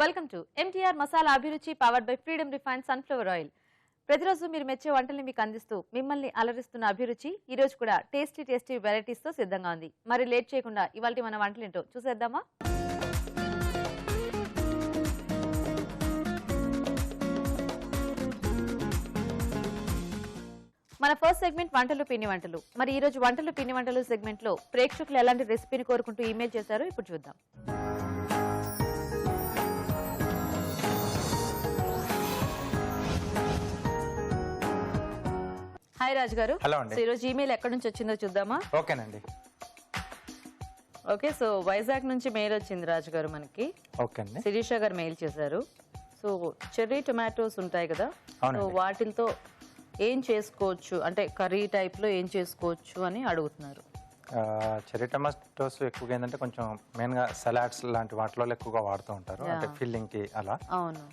Welcome to MTR masala Abhiruchi powered by freedom refined sunflower oil. ప్రతిరోజు మీరు మెచ్చే వంటల్ని మీకు అందిస్తూ మిమ్మల్ని అలరిస్తున్న అభిరుచి ఈ రోజు కూడా టేస్టీ వెరైటీస్ తో సిద్ధంగా ఉంది. మరి లేట్ చేయకుండా ఇవాల్టి మన వంటలేంటో చూసేద్దామా? మన ఫస్ట్ సెగ్మెంట్ వంటలు పిండి వంటలు. మరి ఈ రోజు వంటలు పిండి వంటలు సెగ్మెంట్ లో ప్రేక్షకులు ఎలాంటి రెసిపీని కోరుకుంటూ ఈమెయిల్ చేశారో ఇప్పుడు చూద్దాం. హాయ్ రాజు గారు. హలో అండి. ఈ రోజు ఈమెయిల్ ఎక్కడి నుంచి వచ్చిందో చూద్దామా? ఓకేనండి. ఓకే, సో వైజాగ్ నుంచి మెయిల్ వచ్చింది రాజు గారు మనకి. ఓకే అండి. శిరీష గారు మెయిల్ చేశారు. సో చెర్రీ టొమాటోస్ ఉంటాయి కదా, సో వాటితో ఏం చేసుకోవచ్చు అంటే కర్రీ టైప్ లో ఏం చేసుకోవచ్చు అని అడుగుతున్నారు. చెర్రీ టొమాటోస్ ఎక్కువగా ఏంటంటే కొంచెం మెయిన్ గా సలాడ్స్ లాంటి వాటిలో ఎక్కువగా వాడుతూ ఉంటారు, అంటే ఫిల్లింగ్ కి అలా. అవును.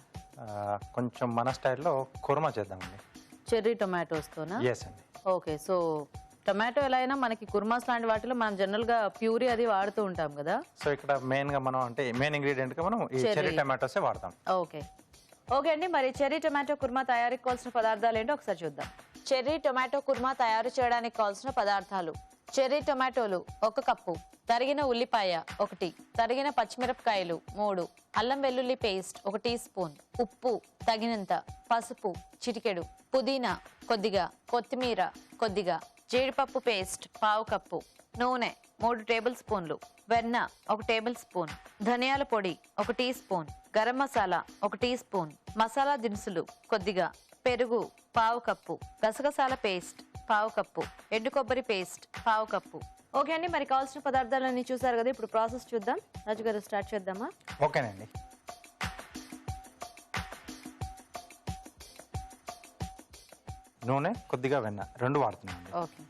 కొంచెం మన స్టైల్లో కుర్మా చేద్దామండి చెర్రీ టొమాటోస్ తోనా? ఎస్ అండి. ఓకే, సో టొమాటో ఎలా అయినా మనకి కుర్మాస్ లాంటి వాటిలో మనం జనరల్ గా ప్యూరీ అది వాడుతూ ఉంటాం కదా. సో ఇక్కడ మెయిన్ గా మనం అంటే మెయిన్ ఇంగ్రీడియంట్ గా మనం ఈ చెర్రీ టొమాటోసే వాడతాం. ఓకే ఓకే అండి. మరి చెర్రీ టొమాటో కుర్మా తయారీకి కావాల్సిన పదార్థాలు ఏంటో ఒకసారి చూద్దాం. చెర్రీ టొమాటో కుర్మా తయారు చేయడానికి కావాల్సిన పదార్థాలు: చెర్రీ టొమాటోలు 1 కప్పు, తరిగిన ఉల్లిపాయ 1, తరిగిన పచ్చిమిరపకాయలు 3, అల్లం వెల్లుల్లి పేస్ట్ 1 టీ స్పూన్, ఉప్పు తగినంత, పసుపు చిటికెడు, పుదీనా కొద్దిగా, కొత్తిమీర కొద్దిగా, జీడిపప్పు పేస్ట్ 1/2 కప్పు, నూనె 3 టేబుల్ స్పూన్లు, వెన్న 1 టేబుల్ స్పూన్, ధనియాల పొడి 1 tea spoon, garam masala 1 tea spoon, masala దినుసులు కొద్దిగా, పెరుగు 1/2 కప్పు, గసగసాల పేస్ట్ 1/2 కప్పు, ఎండు కొబ్బరి పేస్ట్ 1/2 కప్పు. ఓకే అండి, మరి కావాల్సిన పదార్థాలన్నీ చూసారు కదా, ఇప్పుడు ప్రాసెస్ చూద్దాం. రాజు గారు స్టార్ట్ చేద్దామా? ఓకేనండి. నూనె కొద్దిగా వెన్న 2 వాడుతున్నాం. ఓకే.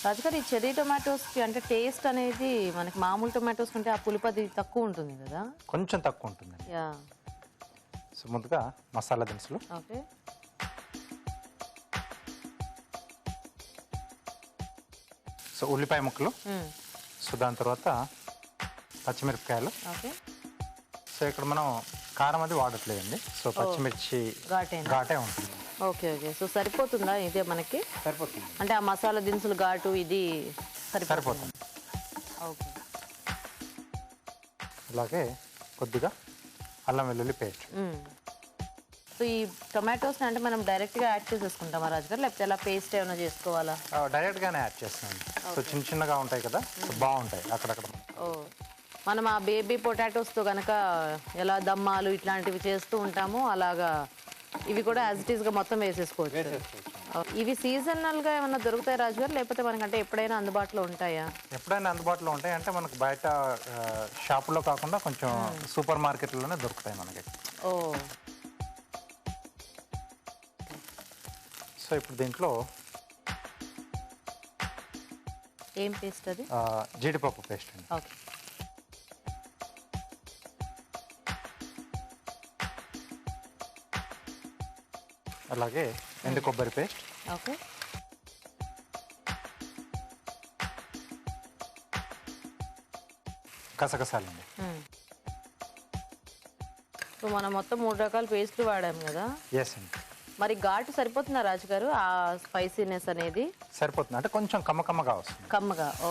రాజుగారు, ఈ చెర్రీ టొమాటోస్కి అంటే టేస్ట్ అనేది మనకి మామూలు టొమాటోస్ కంటే ఆ పులుపది తక్కువ ఉంటుంది కదా? కొంచెం తక్కువ ఉంటుందండి. యా. సో ముందుగా మసాలా దినుసులు. ఓకే. సో ఉల్లిపాయ ముక్కలు. సో దాని తర్వాత పచ్చిమిరపకాయలు. ఓకే. సో ఇక్కడ మనం కారం అది వాడట్లేదండి, సో పచ్చిమిర్చి ఘాటే ఉంటుంది. Okay okay. సో సరిపోతుందా ఇదే మనకి? సరిపోతుంది అంటే ఆ మసాలా దినుసులు ఘాటు ఇది సరిపోతుంది. ఓకే. అలాగే కొద్దిగా అల్లం వెల్లుల్లి పేస్ట్. సో ఈ టొమాటోస్ని అంటే మనం డైరెక్ట్గా యాడ్ చేసేసుకుంటామా రాజు గారు, లేకపోతే ఎలా పేస్ట్ ఏమైనా చేసుకోవాలా? డైరెక్ట్గానే యాడ్ చేస్తున్నాను. సో చిన్నగా ఉంటాయి కదా, సో బాగుంటాయి అక్కడక్కడ. ఓ, మనం ఆ బేబీ పొటాటోస్తో కనుక ఎలా దమ్మాలు ఇట్లాంటివి చేస్తూ ఉంటామో అలాగా ఇవి కూడా యాజ్ ఇట్ ఈస్గా మొత్తం వేసేసుకోవచ్చు. ఇవి సీజనల్గా ఏమైనా దొరుకుతాయి రాజు గారు, లేకపోతే మనకంటే ఎప్పుడైనా అందుబాటులో ఉంటాయా? ఎప్పుడైనా అందుబాటులో ఉంటాయి, అంటే మనకు బయట షాపులో కాకుండా కొంచెం సూపర్ మార్కెట్లోనే దొరుకుతాయి మనకి. ఓ. సో ఇప్పుడు దీంట్లో ఏం పేస్ట్ అది? జీడిపప్పు పేస్ట్ అండి. ఓకే. అలాగే ఎండు కొబ్బరి పేస్ట్. ఓకే. గసగసాలండి. సో మనం మొత్తం 3 రకాల పేస్ట్లు వాడాం కదా. ఎస్ అండి. మరి ఘాటు సరిపోతుందా రాజు గారు? ఆ స్పైసీనెస్ అనేది సరిపోతుంది, అంటే కొంచెం కమ్మగా వస్తుంది. కమ్మగా. ఓ,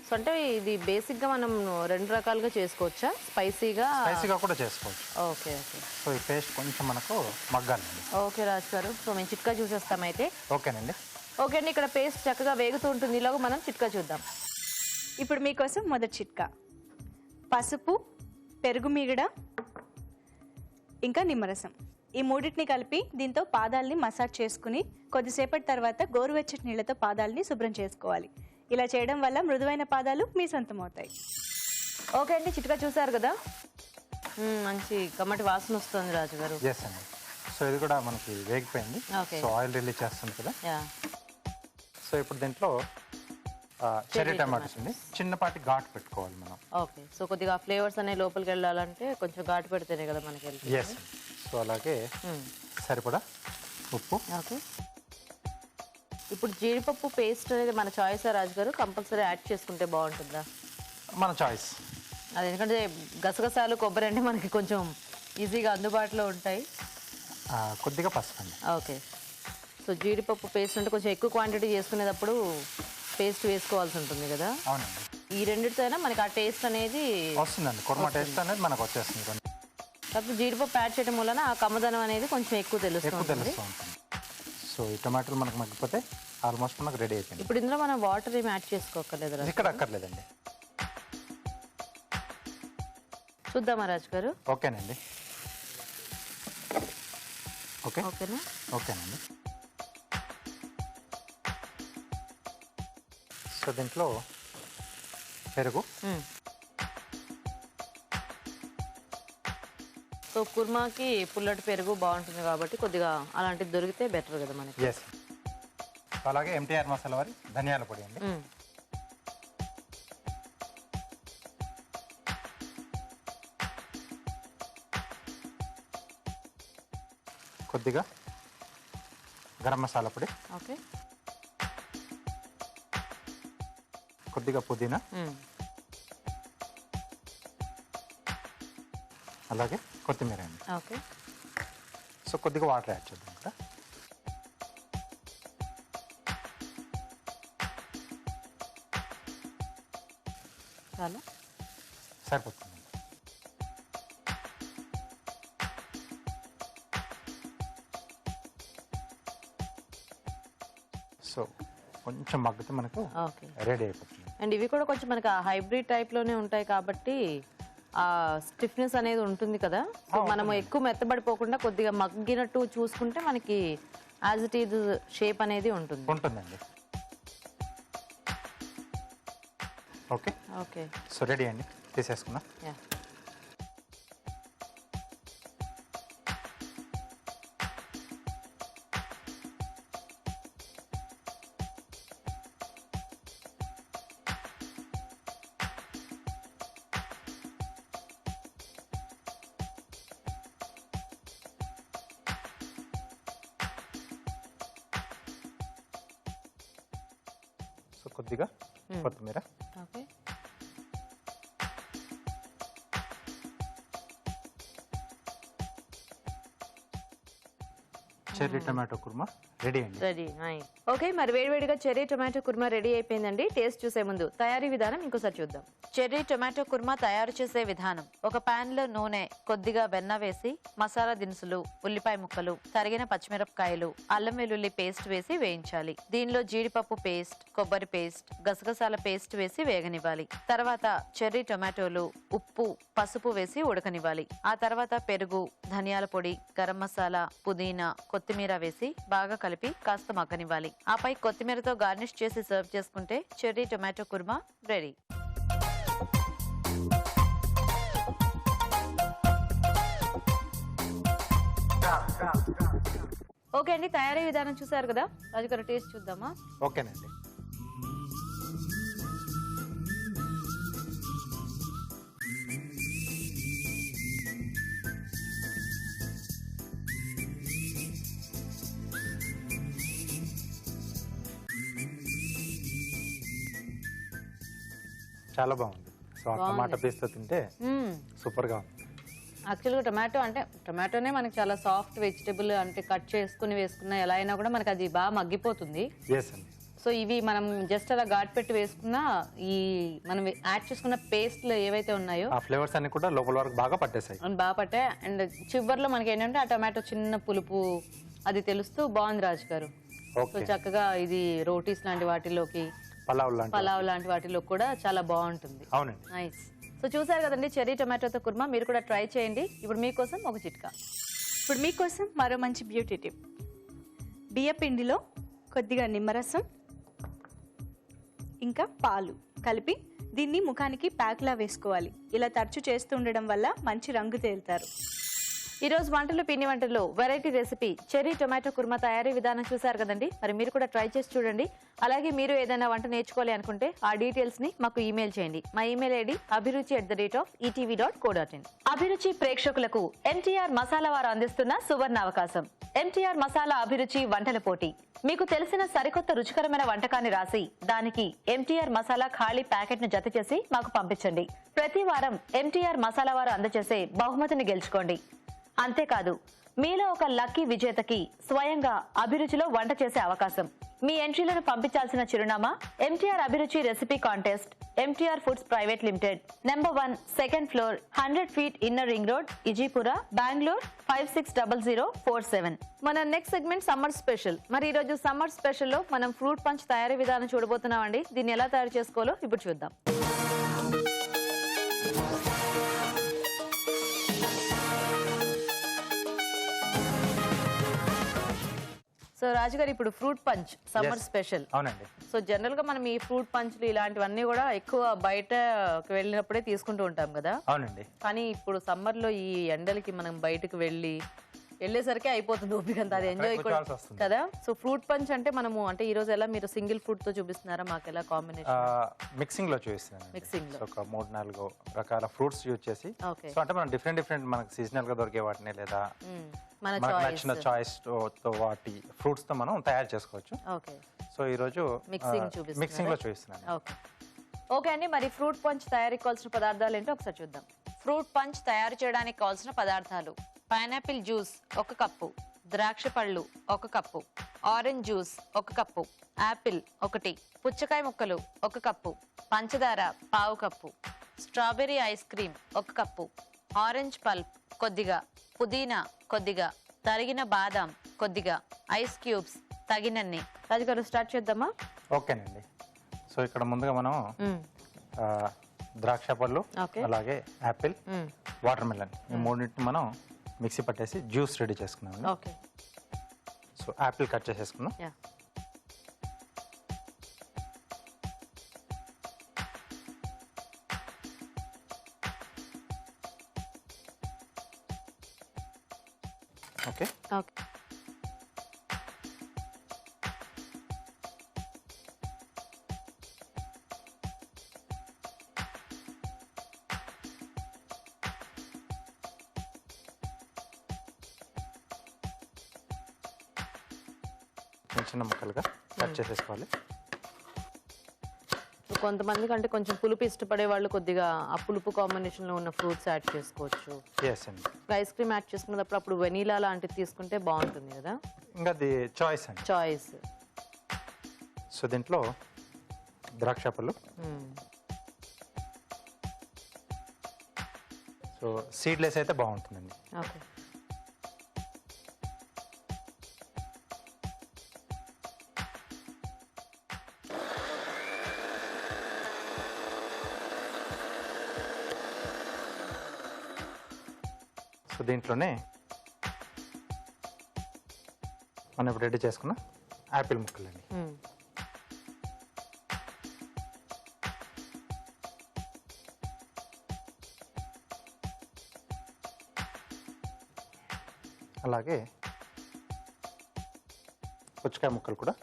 సో అంటే ఇది బేసిక్గా మనం 2 రకాలుగా చేసుకోవచ్చా? స్పైసీగా కూడా చేసుకోవచ్చు. Okay okay. సో ఈ పేస్ట్ కొంచెం మనకు మగ్గాలండి. ఓకే రాజు గారు, సో మేము చిట్కా చూసేస్తామైతే. ఓకేనండి. ఓకే అండి, ఇక్కడ పేస్ట్ చక్కగా వేగుతూ ఉంటుంది, ఇలాగ మనం చిట్కా చూద్దాం. ఇప్పుడు మీకోసం మొదటి చిట్కా: పసుపు, పెరుగు మీగడ, ఇంకా నిమ్మరసం. ఈ మూడింటిని కలిపి దీంతో పాదాలని మసాజ్ చేసుకుని కొద్దిసేపటి తర్వాత గోరువెచ్చటి నీళ్లతో పాదాలని శుభ్రం చేసుకోవాలి. ఇలా చేయడం వల్ల మృదువైన పాదాలు మీ సొంతం అవుతాయి. ఓకే అండి, చిట్కా చూసారు కదా, మంచి కమ్మటి వాసన వస్తుంది రాజు గారు. ఎస్ అండి. సో ఇది కూడా మనకి వేగిపోయింది. సో ఆయిల్ రిలీజ్ చేస్తుంది కదా. సో ఇప్పుడు దీంట్లో చెర్రీ టమాటోస్ అండి, చిన్నపాటి ఘాటు పెట్టుకోవాలి మనం. ఓకే. సో కొద్దిగా ఫ్లేవర్స్ అనే లోపలికి వెళ్ళాలంటే కొంచెం ఘాటు పెడితేనే కదా మనకి. ఎస్. సో అలాగే సరిపడా ఉప్పు. ఓకే, ఇప్పుడు జీడిపప్పు పేస్ట్ అనేది మన చాయిస్ రాజు గారు, కంపల్సరీ యాడ్ చేసుకుంటే బాగుంటుందా? మన చాయిస్. అది ఎందుకంటే గసగసాలు కొబ్బరి అంటే మనకి కొంచెం ఈజీగా అందుబాటులో ఉంటాయి. కొద్దిగా పసుపు అండి. ఓకే, సో జీడిపప్పు పేస్ట్ అంటే కొంచెం ఎక్కువ క్వాంటిటీ చేసుకునేటప్పుడు పేస్ట్ వేసుకోవాల్సి ఉంటుంది కదా? అవునండి. ఈ రెండిటితో అయినా మనకి ఆ టేస్ట్ అనేది వస్తుందండి, కుర్మా టేస్ట్ అనేది మనకు వచ్చేస్తుంది. కాకపోతే జీడిపప్పు యాడ్ చేయడం వలన ఆ కమ్మదనం అనేది కొంచెం ఎక్కువ తెలుస్తుంది. సో ఈ టమాటాలు మనకు మగ్గిపోతే ఆల్మోస్ట్ మనకు రెడీ అయిపోయింది. ఇప్పుడు ఇందులో మనం వాటర్ ఏమి యాడ్ చేసుకోకర్లేదు? ఇక్కడ అక్కర్లేదండి. చూద్దామా రాజు గారు? ఓకేనండి. ఓకేనా? ఓకేనండి. సో దీంట్లో పెరుగు. సో కుర్మాకి పుల్లటి పెరుగు బాగుంటుంది కాబట్టి కొద్దిగా అలాంటిది దొరికితే బెటర్ కదా మనకి. ఎస్. అలాగే ఎంటీఆర్ మసాలా వారి ధనియాల పొడి అండి. కొద్దిగా గరం మసాలా పొడి. ఓకే, కొద్దిగా పుదీనా, అలాగే కొత్తిమీర అండి. ఓకే, సో కొద్దిగా వాటర్ యాడ్ చేద్దాం ఇక్కడ. చాలా సరిపోతుంది. సో కొంచెం మగ్గితే మనకు రెడీ అయిపోతుంది. అండ్ ఇవి కూడా కొంచెం మనకి హైబ్రిడ్ టైప్లోనే ఉంటాయి కాబట్టి ఆ స్టిఫ్నెస్ అనేది ఉంటుంది కదా. సో మనం ఎక్కువ మెత్తబడిపోకుండా కొద్దిగా మగ్గినట్టు చూసుకుంటే మనకి యాజ్ ఇట్ ఈజ్ షేప్ అనేది ఉంటుందండి. ఓకే ఓకే, సో రెడీ అండి, తీసేసుకున్నా. సో కొద్దిగా కొత్తిమీర. Okay, cherry tomato kurma ready అండి. రెడీ. ఓకే, మరి వేడివేడిగా చెర్రీ టొమాటో కుర్మా రెడీ అయిపోయిందండి. టేస్ట్ చూసే ముందు తయారీ విధానం ఇంకోసారి చూద్దాం. చెర్రీ టొమాటో కుర్మా తయారు చేసే విధానం: ఒక పాన్ లో నూనె, కొద్దిగా వెన్న వేసి మసాలా దినుసులు, ఉల్లిపాయ ముక్కలు, తరిగిన పచ్చిమిరపకాయలు, అల్లం వెల్లుల్లి పేస్ట్ వేసి వేయించాలి. దీనిలో జీడిపప్పు పేస్ట్, కొబ్బరి పేస్ట్, గసగసాల పేస్ట్ వేసి వేగనివ్వాలి. తర్వాత చెర్రీ టొమాటోలు, ఉప్పు, పసుపు వేసి ఉడకనివ్వాలి. ఆ తర్వాత పెరుగు, ధనియాల పొడి, గరం మసాలా, పుదీనా, కొత్తిమీర వేసి బాగా కలిపి కాస్త మగ్గనివ్వాలి. ఆపై కొత్తిమీరతో గార్నిష్ చేసి సర్వ్ చేసుకుంటే cherry tomato kurma ready. Okay అండి, తయారీ విధానం చూసారు కదా. రాజుగారు టేస్ట్ చూద్దామా? ఓకేనండి. చాలా బాగుంది. సో టమాటా పేస్ట్తో తింటే సూపర్గా ఉంది. యాక్చువల్గా టొమాటో అంటే టొమాటోనే మనకి చాలా సాఫ్ట్ వెజిటబుల్, అంటే కట్ చేసుకుని వేసుకున్న ఎలా అయినా కూడా మనకి అది బాగా మగ్గిపోతుంది. ఎస్ అండి. సో ఇవి మనం జస్ట్ అలా ఘాట్ పెట్టి వేసుకున్నా ఈ మనం యాడ్ చేసుకున్న పేస్ట్లు ఏవైతే ఉన్నాయో ఆ ఫ్లేవర్స్ అన్ని కూడా లోపల వరకు బాగా పట్టేసాయి. బాగా పట్టాయి. అండ్ చివరిలో మనకి ఏంటంటే ఆ టొమాటో చిన్న పులుపు అది తెలుస్తూ బాగుంది రాజు గారు. సో చక్కగా ఇది రోటీస్ లాంటి వాటిలోకి, పలావ్ లాంటి వాటిలో కూడా చాలా బాగుంటుంది. అవునండి. నైస్. సో చూసారు కదండి చెర్రీ టొమాటోతో కుర్మా, మీరు కూడా ట్రై చేయండి. ఇప్పుడు మీకోసం ఒక చిట్కా. ఇప్పుడు మీకోసం మరో మంచి బ్యూటీ టిప్. బియ్య పిండిలో కొద్దిగా నిమ్మరసం ఇంకా పాలు కలిపి దీన్ని ముఖానికి ప్యాక్లా వేసుకోవాలి. ఇలా తరచు చేస్తూ ఉండడం వల్ల మంచి రంగు తేలుతారు. ఈ రోజు వంటలు పిండి వంటల్లో variety recipe cherry tomato kurma తయారీ విధానం చూసారు కదండి. మరి మీరు కూడా ట్రై చేసి చూడండి. అలాగే మీరు ఏదైనా వంట నేర్చుకోవాలి అనుకుంటే ఆ డీటెయిల్స్ ని మాకు ఈమెయిల్ చేయండి. మా ఈమెయిల్ ఐడి abhiruchi@etv.co.in. అభిరుచి ప్రేక్షకులకు MTR మసాలా వారు అందిస్తున్న సువర్ణ అవకాశం. MTR మసాలా అభిరుచి వంటల పోటీ. మీకు తెలిసిన సరికొత్త రుచికరమైన వంటకాన్ని రాసి దానికి MTR మసాలా ఖాళీ ప్యాకెట్ ను జత చేసి మాకు పంపించండి. ప్రతి వారం MTR మసాలా వారు అందజేసే బహుమతిని గెలుచుకోండి. అంతేకాదు మీలో ఒక లక్కీ విజేతకి స్వయంగా అభిరుచిలో వంట చేసే అవకాశం. మీ ఎంట్రీలను పంపించాల్సిన చిరునామా MTR Abhiruchi recipe contest, MTR foods private limited, number 1, second floor, 100 feet inner ring road, Ejipura, Bengaluru 560047. మన నెక్స్ట్ సెగ్మెంట్ సమ్మర్ స్పెషల్. మరి ఈ రోజు సమ్మర్ స్పెషల్ లో మనం ఫ్రూట్ పంచ్ తయారీ విధానం చూడబోతున్నామండి. దీన్ని ఎలా తయారు చేసుకోవాలో ఇప్పుడు చూద్దాం. సో రాజుగారు, ఇప్పుడు ఫ్రూట్ పంచ్ సమ్మర్ స్పెషల్. అవునండి. సో జనరల్ గా మనం ఈ ఫ్రూట్ పంచ్లు ఇలాంటివన్నీ కూడా ఎక్కువ బయటకు వెళ్ళినప్పుడే తీసుకుంటూ ఉంటాం కదా. అవునండి. కానీ ఇప్పుడు సమ్మర్ లో ఈ ఎండలకి మనం బయటకు వెళ్ళేసరికి అయిపోతుంది ఓపిక అంతా, అది ఎంజాయ్ కూడా కదా. సో ఫ్రూట్ పంచ్ అంటే మనము అంటే ఈ రోజు ఎలా మీరు సింగిల్ ఫ్రూట్ తో చూపిస్తున్నారా, మాకు ఎలా కాంబినేషన్? మిక్సింగ్ లో చూపిస్తున్నాను. మిక్సింగ్ లో ఒక 3-4 రకాల ఫ్రూట్స్ యూజ్ చేసి, సో అంటే మనం డిఫరెంట్ మనకి సీజనల్ గా దొరికే వాటిని లేదా మనకు నచ్చిన చాయిస్ తో వాటి ఫ్రూట్స్ తో మనం తయారు చేసుకోవచ్చు. సో ఈ రోజు మిక్సింగ్ లో చూపిస్తున్నాను. ఓకే అండి, మరి ఫ్రూట్ పంచ్ తయారీకి కావాల్సిన పదార్థాలు ఏంటో ఒకసారి చూద్దాం. ఫ్రూట్ పంచ్ తయారు చేయడానికి కావాల్సిన పదార్థాలు: పైనాపిల్ జ్యూస్ 1 కప్పు, ద్రాక్ష పళ్ళు 1 cup, orange juice 1 cup, Apple 1, పుచ్చకాయ ముక్కలు 1 కప్పు, పంచదార 1/2 cup, strawberry ice cream 1 cup, orange pulp కొద్దిగా, పుదీనా కొద్దిగా, తరిగిన బాదాం కొద్దిగా, ఐస్ క్యూబ్స్ తగినన్ని. రాజుగారు స్టార్ట్ చేద్దామా? ఓకేనండి. సో ఇక్కడ ముందుగా మనం ద్రాక్ష పళ్ళు, అలాగే యాపిల్, వాటర్ మెలన్ ఈ మూడింటిని మనం మిక్సీ పట్టేసి జ్యూస్ రెడీ చేసుకున్నాం. ఓకే. సో యాపిల్ కట్ చేసేసుకున్నాం. ఓకే. ఓకే. చిన్న ముక్కలుగా కట్ చేసేసుకోవాలి. కొంతమంది కంటే కొంచెం పులుపు ఇష్టపడే వాళ్ళు కొద్దిగా ఆ పులుపు కాంబినేషన్ లో ఉన్న ఫ్రూట్స్ యాడ్ చేసుకోవచ్చు. ఐస్ క్రీమ్ యాడ్ చేసుకున్నప్పుడు అప్పుడు వెనీలా లాంటిది తీసుకుంటే బాగుంటుంది కదా. ఇంకా అది చాయిస్ అండి, చాయిస్. సో దీంట్లో ద్రాక్ష పళ్ళు, సో సీడ్లెస్ అయితే బాగుంటుందండి. ఓకే. సో దీంట్లోనే మనం ఇప్పుడు రెడీ చేసుకున్న యాపిల్ ముక్కలండి. అలాగే పుచ్చకాయ ముక్కలు కూడా.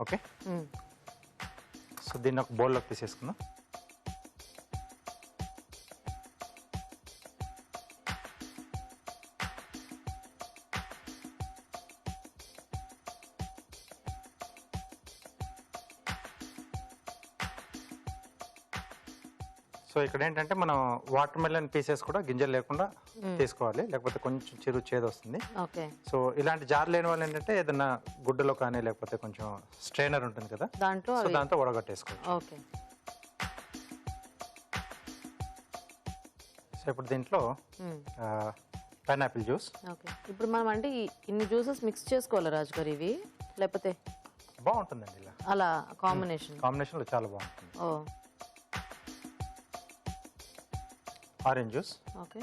ఓకే. సో దీన్ని ఒక బౌల్లోకి తీసేసుకుందాం. సో ఇక్కడ ఏంటంటే మనం వాటర్ మెలన్ పీసెస్ కూడా గింజలు లేకుండా తీసుకోవాలి, లేకపోతే కొంచెం చేదు వస్తుంది. సో ఇలాంటి జార్ లేని వాళ్ళు ఏంటంటే ఏదైనా గుడ్డలో కానీ లేకపోతే కొంచెం స్ట్రైనర్ ఉంటుంది కదా, దాంతో వడగట్టేసుకోవచ్చు. సో ఇప్పుడు దీంట్లో పైనాపిల్ జ్యూస్. ఇప్పుడు మనం అంటే ఇన్ని జ్యూసెస్ మిక్స్ చేసుకోవాలి రాజు గారు, ఇవి లేకపోతే బాగుంటుందండి ఇలా అలా కాంబినేషన్ లో చాలా బాగుంటుంది. Orange juice. ఓకే.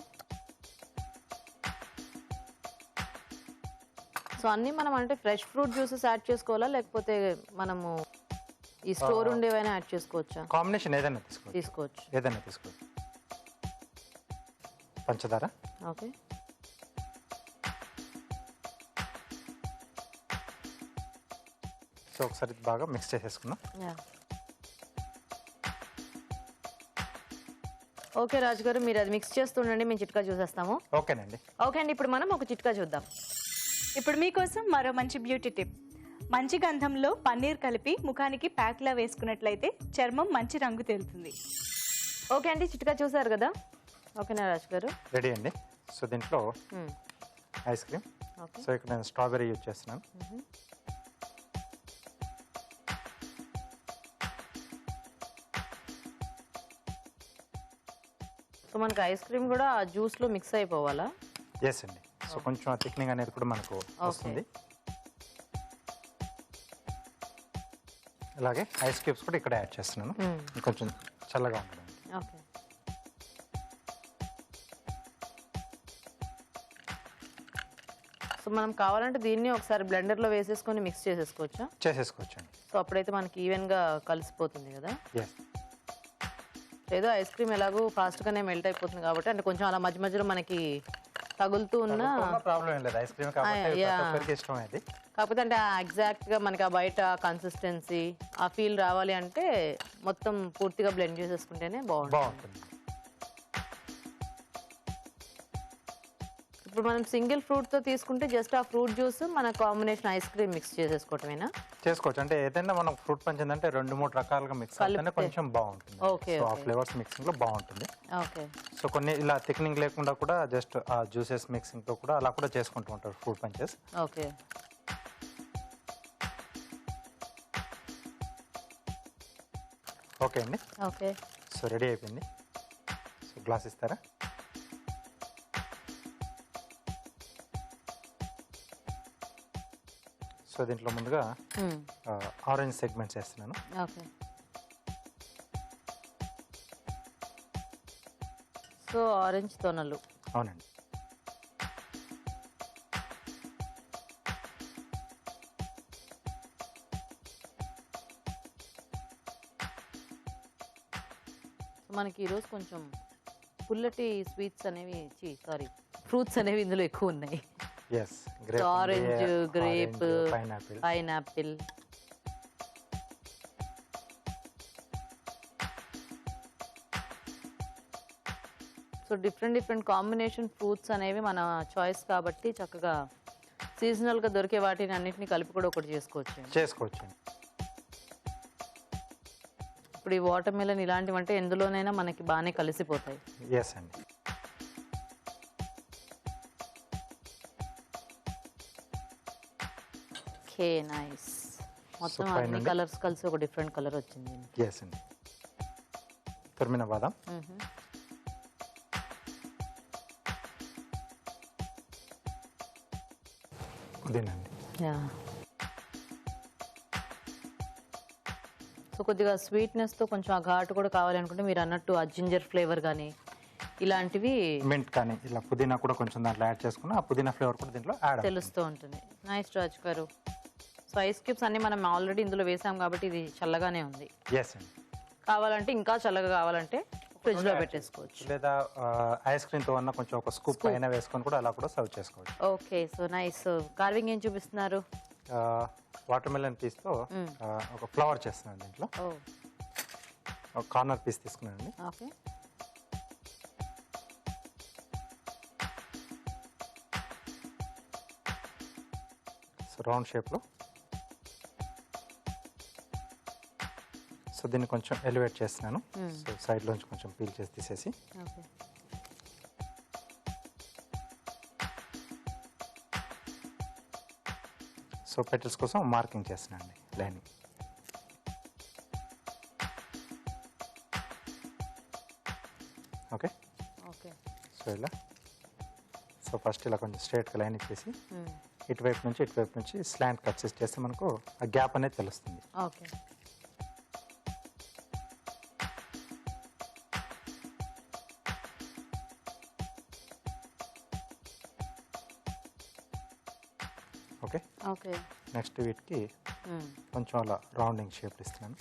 సో అన్ని మనం అంటే ఫ్రెష్ ఫ్రూట్ జ్యూసెస్ యాడ్ చేసుకోవాలా, లేకపోతే మనము ఈ స్టోర్ ఉండేవైనా యాడ్ చేసుకోవచ్చా? కాంబినేషన్ ఏదైనా తీసుకోవచ్చు. ఏదైనా తీసుకోవచ్చు. పంచదార. ఓకే. సో ఒకసారి బాగా మిక్స్ చేసేసుకున్నాం. ఓకే రాజు గారు, మీరు అది మిక్స్ చేస్తుండండి, మేము చిట్కా చూసేస్తాము. ఓకేనండి. ఓకే అండి, ఇప్పుడు మనం ఒక చిట్కా చూద్దాం. ఇప్పుడు మీకోసం మరో మంచి బ్యూటీ టిప్. మంచి గంధంలో పన్నీర్ కలిపి ముఖానికి ప్యాక్లా వేసుకున్నట్లయితే చర్మం మంచి రంగు తేలుతుంది. ఓకే అండి, చిట్కా చూసారు కదా. ఓకేనా రాజు గారు? రెడీ అండి. సో దీంట్లో ఐస్ క్రీమ్. సో ఇక్కడ నేను స్ట్రాబెర్రీ యూజ్ చేస్తున్నాను. సో మనకి ఐస్ క్రీమ్ కూడా ఆ జ్యూస్లో మిక్స్ అయిపోవాలా? ఎస్ అండి. సో కొంచెం థిక్నింగ్ అనేది కూడా మనకు వస్తుంది. అలాగే ఐస్ క్యూబ్స్ కూడా ఇక్కడ యాడ్ చేస్తున్నాను, కొంచెం చల్లగా ఉండడానికి. ఓకే. సో మనం కావాలంటే దీన్ని ఒకసారి బ్లెండర్లో వేసేసుకొని మిక్స్ చేసేసుకోవచ్చా? చేసేసుకోవచ్చండి. సో అప్పుడైతే మనకి ఈవెన్గా కలిసిపోతుంది కదా. ఎస్. ఏదో ఐస్ క్రీమ్ ఎలాగో ఫాస్ట్గానే మెల్ట్ అయిపోతుంది కాబట్టి, అంటే కొంచెం అలా మధ్య మధ్యలో మనకి తగులుతూ ఉన్న ప్రాబ్లం ఏం లేదు. ఐస్ క్రీమ్ కాబట్టి ఇష్టం అది. కాకపోతే అంటే ఎగ్జాక్ట్గా మనకి ఆ బయట కన్సిస్టెన్సీ ఆ ఫీల్ రావాలి అంటే మొత్తం పూర్తిగా బ్లెండ్ చేసేసుకుంటేనే బాగుంటుంది. ఇప్పుడు మనం సింగిల్ ఫ్రూట్తో తీసుకుంటే జస్ట్ ఆ ఫ్రూట్ జ్యూస్ మన కాంబినేషన్ ఐస్ క్రీమ్ మిక్స్ చేసేసుకోవటమేనా? చేసుకోవచ్చు. అంటే ఏదైనా మనం ఫ్రూట్ పంచిందంటే 2-3 రకాలుగా మిక్స్ అయితేనే కొంచెం బాగుంటుంది. ఓకే. సో ఆ ఫ్లేవర్స్ మిక్సింగ్ లో బాగుంటుంది. ఓకే. సో కొన్ని ఇలా థిక్నింగ్ లేకుండా కూడా జస్ట్ ఆ జ్యూసెస్ మిక్సింగ్ తో కూడా అలా కూడా చేసుకుంటూ ఉంటారు ఫ్రూట్ పంచెస్. ఓకే. ఓకే అండి. ఓకే. సో రెడీ అయిపోయింది. సో గ్లాస్ ఇస్తారా? సో దీంట్లో ముందుగా ఆరెంజ్ సెగ్మెంట్స్ వేస్తున్నాను. ఓకే. సో ఆరెంజ్ తొనలు. అవునండి. మనకి ఈరోజు కొంచెం పుల్లటి స్వీట్స్ అనేవి ఫ్రూట్స్ అనేవి ఇందులో ఎక్కువ ఉన్నాయి. Yes. Orange, grape, pineapple. Pineapple. So different combination fruits అనేవి మన చాయిస్ కాబట్టి చక్కగా సీజనల్గా దొరికే వాటిని అన్నింటినీ కలిపి కూడా ఒకటి చేసుకోవచ్చు. ఇప్పుడు ఈ వాటర్ మిలన్ ఇలాంటివి అంటే ఎందులోనైనా మనకి బాగానే కలిసిపోతాయి. ఎస్ అండి. Okay, nice. మొత్తం అన్ని కలర్స్ కలిసి ఒక డిఫరెంట్ కలర్ వచ్చింది. ఎస్ అండి. తురిమిన బాదం. పుదీనండి. సో కొద్దిగా స్వీట్నెస్తో కొంచెం ఆ ఘాటు కూడా కావాలి అనుకుంటే మీరు అన్నట్టు ఆ జింజర్ ఫ్లేవర్ కానీ ఇలాంటివి, మింట్ కానీ ఇలా పుదీనా కూడా కొంచెం దాంట్లో యాడ్ చేసుకుని ఆ పుదీనా ఫ్లేవర్ కూడా దీంట్లో యాడ్ తెలుస్తూ ఉంటుంది. నైస్ రాజ్ గారు. సో ఐస్ క్యూబ్స్ అన్ని మనం ఆల్రెడీ ఇందులో వేసాం కాబట్టి ఇది చల్లగానే ఉంది. ఎస్ అండి. కావాలంటే ఇంకా చల్లగా కావాలంటే ఫ్రిడ్జ్ లో పెట్టేసుకోవచ్చు, లేదా ఐస్ క్రీమ్ తో అన్న కొంచెం ఒక స్కూప్ పైన వేసుకొని కూడా అలా కూడా సర్వ్ చేసుకోవచ్చు. ఓకే. So nice. కార్వింగ్ ఏం చూపిస్తున్నారు? వాటర్ మెలన్ పీస్ తో ఒక ఫ్లవర్ చేస్తున్నాను. దీంట్లో ఒక కార్నర్ పీస్ తీసుకున్నానండి. ఓకే. సో రౌండ్ షేప్ లో. సో దీన్ని కొంచెం ఎలివేట్ చేస్తున్నాను. సో సైడ్ లోంచి కొంచెం పీల్ చేసి తీసేసి ఓకే. సో పెటల్స్ కోసం మార్కింగ్ చేస్తున్నాను అండి, లైనింగ్. ఓకే. ఓకే. సో ఇలా. సో ఫస్ట్ ఇలా కొంచెం స్ట్రైట్గా లైన్ ఇచ్చేసి ఇటువైపు నుంచి స్లాంట్ కట్స్ చేస్తే మనకు ఆ గ్యాప్ అనేది తెలుస్తుంది. ఓకే. ఓకే. ఓకే. నెక్స్ట్ వీటికి కొంచెం అలా రౌండింగ్ షేప్ ఇస్తున్నాను.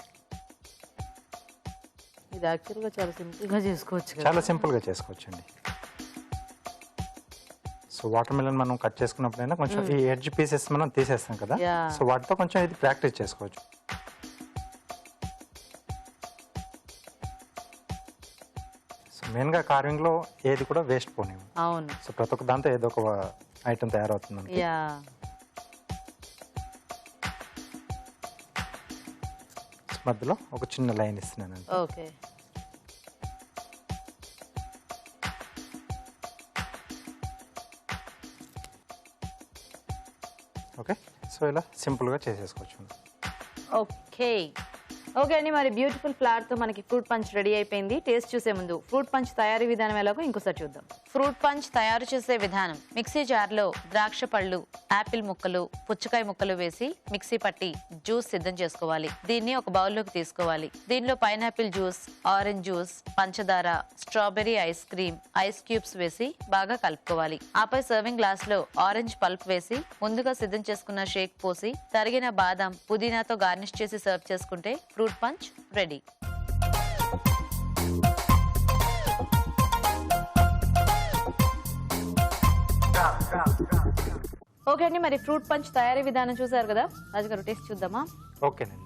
ఇది యాక్చువల్గా చాలా సింపుల్గా చేసుకోవచ్చు కదా. చాలా సింపుల్గా చేసుకోవచ్చండి. సో వాటర్ మిలన్ మనం కట్ చేసుకున్నప్పుడైనా కొంచెం ఈ ఎడ్జ్ పీసెస్ మనం తీసేస్తాం కదా, సో వాటితో కొంచెం ఇది ప్రాక్టీస్ చేసుకోవచ్చు. సో మెయిన్గా కార్వింగ్లో ఏది కూడా వేస్ట్ పోనేము. అవును. సో ప్రతి ఒక్క దాంతో ఏదో ఒక ఐటమ్ తయారవుతుంది. మధ్యలో ఒక చిన్న లైన్ ఇస్తున్నాను. ఓకే. ఓకే, సో ఇలా సింపుల్గా చేసేసుకోవచ్చు. ఓకే ఓకే అండి, మరి బ్యూటిఫుల్ ఫ్లవర్ తో మనకి ఫ్రూట్ పంచ్ రెడీ అయిపోయింది. టేస్ట్ చూసే ముందు ఫ్రూట్ పంచ్ తయారీ విధానం ఎలాగో ఇంకోసారి చూద్దాం. ఫ్రూట్ పంచ్ తయారు చేసే విధానం: మిక్సీ జార్లో ద్రాక్ష పళ్ళు, యాపిల్ ముక్కలు, పుచ్చకాయ ముక్కలు వేసి మిక్సీ పట్టి జ్యూస్ సిద్ధం చేసుకోవాలి. దీన్ని ఒక బౌల్లోకి తీసుకోవాలి. దీనిలో పైనాపిల్ జ్యూస్, ఆరెంజ్ జ్యూస్, పంచదార, strawberry ice cream, ice cubes వేసి బాగా కలుపుకోవాలి. ఆపై సర్వింగ్ గ్లాస్ లో ఆరెంజ్ పల్ప్ వేసి ముందుగా సిద్ధం చేసుకున్న షేక్ పోసి తరిగిన బాదం, పుదీనాతో గార్నిష్ చేసి సర్వ్ చేసుకుంటే ఫ్రూట్ పంచ్ రెడీ. ఓకే అండి, మరి ఫ్రూట్ పంచ్ తయారీ విధానం చూసారు కదా, రాజుగారు టేస్ట్ చూద్దామా? ఓకేనండి.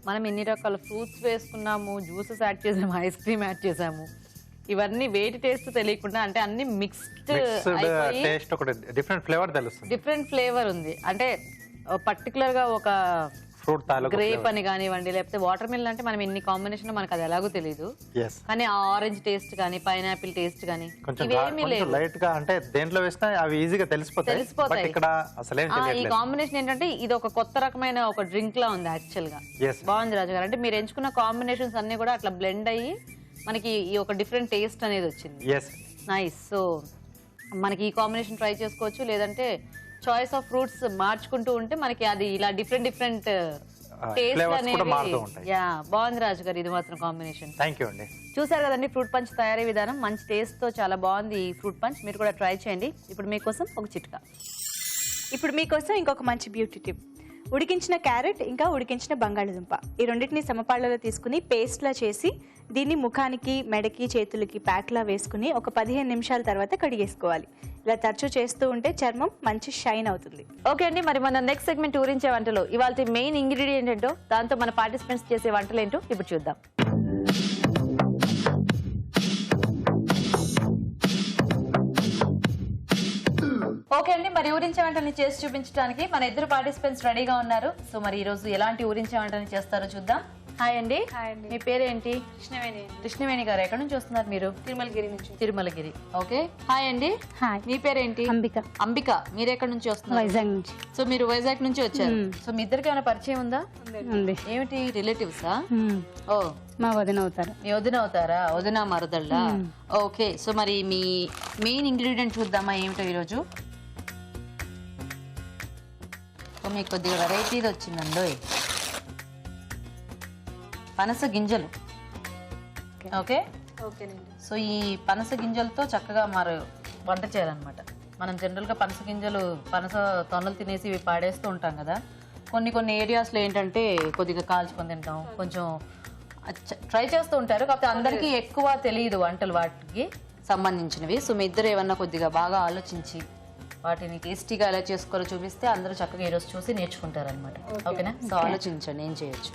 మనం ఎన్ని రకాల ఫ్రూట్స్ వేసుకున్నాము, జ్యూసెస్ యాడ్ చేసాము, ఐస్ క్రీమ్ యాడ్ చేసాము, ఇవన్నీ వేటి టేస్ట్ తెలియకుండా, అంటే అన్ని మిక్స్డ్ టేస్ట్, ఒక డిఫరెంట్ ఫ్లేవర్ తెలుస్తుంది. డిఫరెంట్ ఫ్లేవర్ ఉంది. అంటే పర్టికులర్ గా ఒక ఫ్రూట్ గ్రేప్ అని కానివ్వండి, లేకపోతే వాటర్ మిలన్ అంటే మనం ఎన్ని కాంబినేషన్ మనకు అది ఎలాగో తెలియదు, కానీ ఆ ఆరెంజ్ టేస్ట్ కానీ పైనాపిల్ టేస్ట్ కానీ ఇవేమీ లేదు. లైట్ గా అంటే దేంట్లో వేసినా అవి ఈజీగా తెలిసిపోతాయి. ఇక్కడ అసలేం తెలియట్లేదు. ఈ కాంబినేషన్ ఏంటంటే ఇది ఒక కొత్త రకమైన ఒక డ్రింక్ లా ఉంది యాక్చువల్ గా. బాగుంది రాజు గారు. అంటే మీరు ఎంచుకున్న కాంబినేషన్స్ అన్ని కూడా అట్లా బ్లెండ్ అయ్యి మనకి ఈ ఒక డిఫరెంట్ టేస్ట్ అనేది వచ్చింది. నైస్. సో మనకి ఈ కాంబినేషన్ ట్రై చేసుకోవచ్చు, లేదంటే చాయిస్ ఆఫ్ ఫ్రూట్స్ మార్చుకుంటూ ఉంటే మనకి అది ఇలా డిఫరెంట్ టేస్ట్ అనేది. బాగుంది రాజు గారు, ఇది మాత్రం కాంబినేషన్. థ్యాంక్ యూ అండి. చూసారు కదండి ఫ్రూట్ పంచ్ తయారీ విధానం. మంచి టేస్ట్ తో చాలా బాగుంది ఈ ఫ్రూట్ పంచ్. మీరు కూడా ట్రై చేయండి. ఇప్పుడు మీకోసం ఒక చిట్కా. ఇప్పుడు మీకోసం ఇంకొక మంచి బ్యూటీ టిప్. ఉడికించిన క్యారెట్ ఇంకా ఉడికించిన బంగాళదుంప ఈ రెండింటిని సమపాళ్లలో తీసుకుని పేస్ట్లా చేసి దీన్ని ముఖానికి, మెడకి, చేతులకి ప్యాక్లా వేసుకుని ఒక 15 నిమిషాల తర్వాత కడిగేసుకోవాలి. ఇలా తరచూ చేస్తూ ఉంటే చర్మం మంచి షైన్ అవుతుంది. ఓకే అండి, మరి మన నెక్స్ట్ సెగ్మెంట్ ఊరించే వంటలో ఇవాళ మెయిన్ ఇంగ్రీడియంట్ ఏంటో, దాంతో మన పార్టిసిపెంట్స్ చేసే వంటలు ఏంటో ఇప్పుడు చూద్దాం. ఓకే అండి, మరి ఊరించే వంటని చేసి చూపించడానికి మన ఇద్దరు పార్టిసిపెంట్స్ రెడీగా ఉన్నారు. సో మరి ఈ రోజు ఎలాంటి ఊరించే వంటని చేస్తారో చూద్దాం. హాయ్ అండి. మీ పేరేంటి? కృష్ణవేణి. కృష్ణవేణి గారు, ఎక్కడి నుంచి వస్తున్నారు మీరు? తిరుమలగిరి నుంచి. తిరుమలగిరి. ఓకే. హాయ్ అండి. హాయ్. మీ పేరేంటి? అంబిక. అంబిక, మీరు ఎక్కడి నుంచి వస్తున్నారు? వైజాగ్ నుంచి. సో మీరు వైజాగ్ నుంచి వచ్చారు. సో మీ ఇద్దరికి ఏమైనా పరిచయం ఉందా? ఉంది. ఏమిటి, రిలేటివ్సా? ఓ, మా వదిన అవుతారు. మీ వదిన అవుతారా? వదిన మరదళ్ళా? ఓకే. సో మరి మీ మెయిన్ ఇంగ్రీడియంట్ చూద్దామా ఏమిటో ఈరోజు. సో మీకు కొద్దిగా వెరైటీది వచ్చిందండి, పనస గింజలు. ఓకే. సో ఈ పనస గింజలతో చక్కగా మరి వంట చేయాలన్నమాట. మనం జనరల్గా పనస గింజలు, పనస తొనలు తినేసి ఇవి పాడేస్తూ ఉంటాం కదా. కొన్ని ఏరియాస్లో ఏంటంటే కొద్దిగా కాల్చుకొని తింటాం, కొంచెం ట్రై చేస్తూ ఉంటారు. కాకపోతే అందరికీ ఎక్కువ తెలియదు వంటలు వాటికి సంబంధించినవి. సో మీ ఇద్దరు ఏమన్నా కొద్దిగా బాగా ఆలోచించి వాటిని టేస్టీగా ఎలా చేసుకోవాలో చూపిస్తే అందరూ చక్కగా ఈరోజు చూసి నేర్చుకుంటారు అనమాట. ఓకేనా? సో ఆలోచించండి ఏం చేయొచ్చు.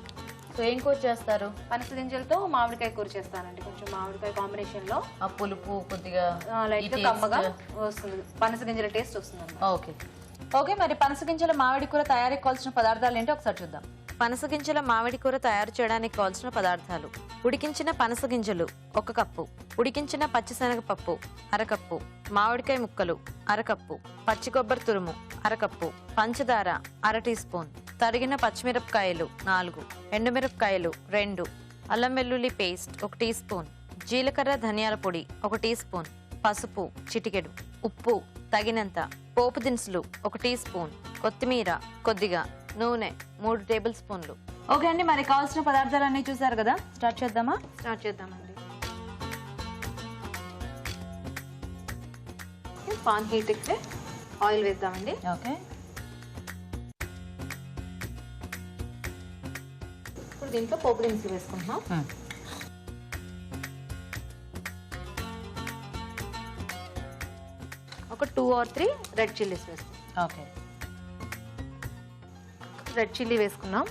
సో ఏం కూర చేస్తారు? పనస గింజలతో మామిడికాయ కూర చేస్తానండి. కొంచెం మామిడికాయ కాంబినేషన్ లో ఆ పులుపు కొద్దిగా లైట్ గా కమ్మగా వస్తుంది, పనస గింజల టేస్ట్ వస్తుంది. Okay okay. మరి పనస గింజల మామిడి కూర తయారీకి కావాల్సిన పదార్థాలు ఏంటో ఒకసారి చూద్దాం. పనస గింజల మామిడి కూర తయారు చేయడానికి కావాల్సిన పదార్థాలు: ఉడికించిన పనస గింజలు 1 కప్పు, ఉడికించిన పచ్చిశనగపప్పు 1/2 కప్పు, మామిడికాయ ముక్కలు 1/2 కప్పు, పచ్చి కొబ్బరి తురుము 1/2 కప్పు, పంచదార 1/2 టీ స్పూన్, తరిగిన పచ్చిమిరపకాయలు 4, ఎండుమిరపకాయలు 2, అల్లం వెల్లుల్లి పేస్ట్ 1 టీ స్పూన్, జీలకర్ర ధనియాల పొడి 1 టీ స్పూన్, పసుపు చిటికెడు, ఉప్పు తగినంత, పోపు దినుసులు 1 టీ స్పూన్, కొత్తిమీర కొద్దిగా, నూనె 3 టేబుల్ స్పూన్లు. ఓకే అండి, మరి కావాల్సిన పదార్థాలన్నీ చూసారు కదా, స్టార్ట్ చేద్దామా? స్టార్ట్ చేద్దామండి. పాన్ హీట్ ఎక్కితే ఆయిల్ వేద్దామండి. ఓకే. ఇప్పుడు దీంట్లో పోపు దినుసులు వేసుకుంటున్నాం. ఒక 2 or 3 రెడ్ చిల్లీస్ వేసుకుంటాం. ఓకే. రెడ్ చిల్లీ వేసుకున్నాం.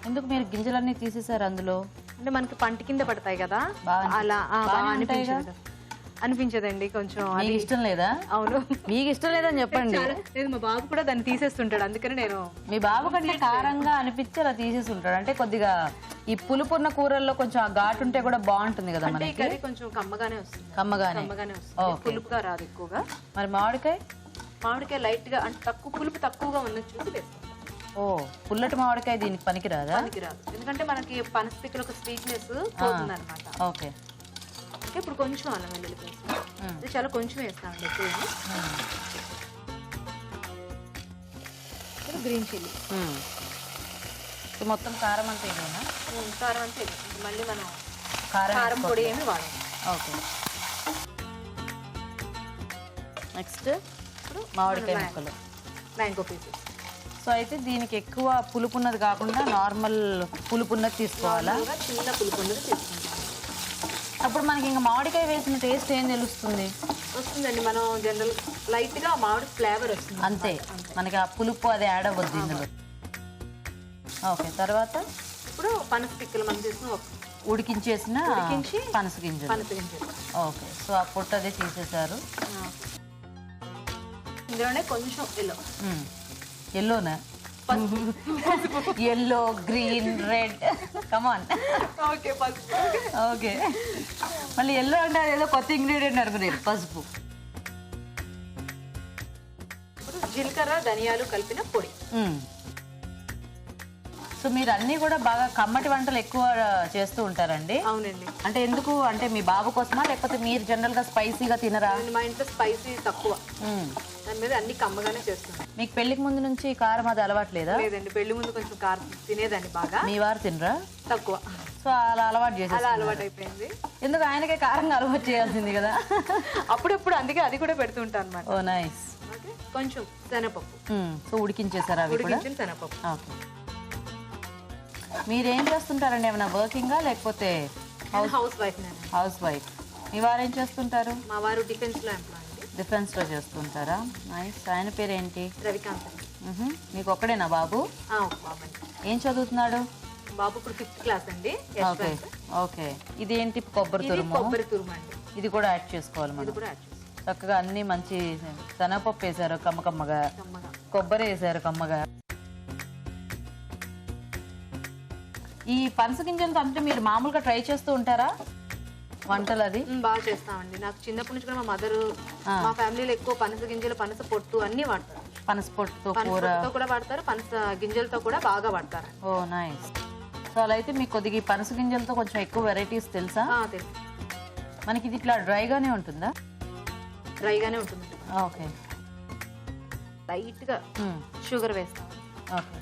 ఎందుకు మీరు గింజలన్నీ తీసేసారు అందులో? అంటే మనకి పంట కింద పడతాయి కదా, బాగా అలా బాగా ఉంటాయిగా? అనిపించదండి కొంచెం. అది మీకు ఇష్టం లేదా? అవును, మీకు ఇష్టం లేదని చెప్పండి. లేదు, మా బాబు కూడా దాన్ని తీసేస్తుంటాడు, అందుకని నేను. మీ బాబు కంటే కారంగా అనిపించి అలా తీసేసి ఉంటాడు. అంటే కొద్దిగా ఈ పులుపున్న కూరల్లో కొంచెం ఆ ఘాటు ఉంటే కూడా బాగుంటుంది కదా అంటే ఈ మనకి. కర్రీ కొంచెం కమ్మగానే వస్తుంది. కమ్మగానే వస్తుంది, పులుపుగా రాదు ఎక్కువగా. మరి మామిడికాయ? మామిడికాయ లైట్ గా, అంటే తక్కువ పులుపు తక్కువగా ఉన్నది చూసి వేస్తాం. ఓ, పుల్లటి మామిడికాయ దీనికి పనికిరాదా? పనికిరాదు, ఎందుకంటే మనకి పనస పిక్కలు ఒక స్వీట్నెస్ పోతుంది అనమాట. ఓకే. ఓకే, ఇప్పుడు కొంచెం అల్లం వెల్లుల్లి పేస్ట్, ఇది చాలా కొంచెం వేస్తామండి, ఎక్కువ. గ్రీన్ చిల్లీ, మొత్తం కారం అంతా ఇదేనా? కారం అంతా ఇది. మళ్ళీ మనం కారం పొడి ఏమి వాడాలి. ఓకే. నెక్స్ట్ ఇప్పుడు మామిడికాయ ముక్కలు, మ్యాంగో పీసెస్. సో అయితే దీనికి ఎక్కువ పులుపు ఉన్నది కాకుండా నార్మల్ పులుపు ఉన్నది తీసుకోవాలా? చిన్న పులుపు ఉన్నది తీసుకుంటాం. అప్పుడు మనకి ఇంకా మామిడికాయ వేసిన టేస్ట్ ఏం తెలుస్తుంది? వస్తుందండి, మనం జనరల్ లైట్ గా మామిడి ఫ్లేవర్ వస్తుంది అంతే, మనకి ఆ పులుపు అది యాడ్ అవ్వద్దు ఇందులో. ఓకే. తర్వాత ఇప్పుడు పనస పిక్కలు మనం తీసుకుని ఉడికించేసిన పనస గింజలు. ఓకే. సో ఆ పొట్టు అదే తీసేసారు. ఇందులోనే కొంచెం ఎల్లో. ఎల్లోనా? ఎల్లో, గ్రీన్, రెడ్, కమాన్. ఓకే, పసుపు. ఓకే. మళ్ళీ ఎల్లో అంటే అదేదో కొత్త ఇంగ్రీడియంట్ అనుకునేది, పసుపు. ఇప్పుడు జీలకర్ర ధనియాలు కలిపిన పొడి. సో మీరు అన్నీ కూడా బాగా కమ్మటి వంటలు ఎక్కువ చేస్తూ ఉంటారండి? అవునండి. అంటే ఎందుకు? అంటే మీ బాబు కోసమా, లేకపోతే మీరు జనరల్ గా స్పైసీగా తినరా? మా ఇంట్లో స్పైసీ తక్కువ, దాని మీద అన్ని కమ్మగానే చేస్తున్నాను. మీకు పెళ్లికి ముందు నుంచి కారం అది అలవాట్లేదా? లేదండి, పెళ్లి ముందు కొంచెం కారం తినేదాన్ని బాగా. మీ వారు తినరా? తక్కువ. సో అలా అలవాటు చేసి అలా అలవాటు అయిపోయింది. ఎందుకు ఆయనకే కారంగా అలవాటు చేయాల్సింది కదా? అప్పుడప్పుడు అందుకే అది కూడా పెడుతుంటాను అనమాట. ఓ నైస్. కొంచెం శనగపప్పు. సో ఉడికించేసారా అవి కూడా? ఉడికించిన శనగపప్పు. ఓకే. మీరేం చేస్తుంటారండి? ఏమైనా వర్కింగా లేకపోతే హౌస్ వైఫ్? House wife. మీ వారు ఏం చేస్తుంటారు? మా వారు డిఫెన్స్ లో ఎంప్లాయ్. డిఫెన్స్ లో చేస్తుంటారా? నైస్. ఆయన పేరేంటి? రవికాంత్. మీకు ఒక్కడేనా బాబు? బాబండి. ఏం చదువుతున్నాడు? బాబు ఇప్పుడు 5th క్లాస్ అండి. ఓకే. ఓకే. ఇదేంటి? కొబ్బరి తురుము. కొబ్బరి తురుము అండి. ఇది కూడా యాడ్ చేసుకోవాలి మనం. చక్కగా అన్ని మంచి శనగపప్పు వేసారు కమ్మగా, కొబ్బరి వేసారు కమ్మగా. ఈ పనస గింజలతో అంటే మీరు మామూలుగా ట్రై చేస్తూ ఉంటారా వంటలు? అది బాగా చేస్తామండి. నాకు చిన్నప్పటి నుంచి కూడా మా మదర్, మా ఫ్యామిలీలో ఎక్కువ పనస గింజలు, పనస పొట్టు అన్ని వాడతారు. పనస పొట్టుతో కూర కూడా వాడతారు, పనస గింజలతో కూడా బాగా వాడతారు. ఓ నైస్. సో అలా అయితే మీకు కొద్దిగా ఈ పనస గింజలతో కొంచెం ఎక్కువ వెరైటీస్ తెలుసా? తెలుసు. మనకి ఇది ఇట్లా డ్రైగానే ఉంటుందా? డ్రైగానే ఉంటుంది. ఓకే. లైట్ గా షుగర్ వేస్తాం. ఓకే.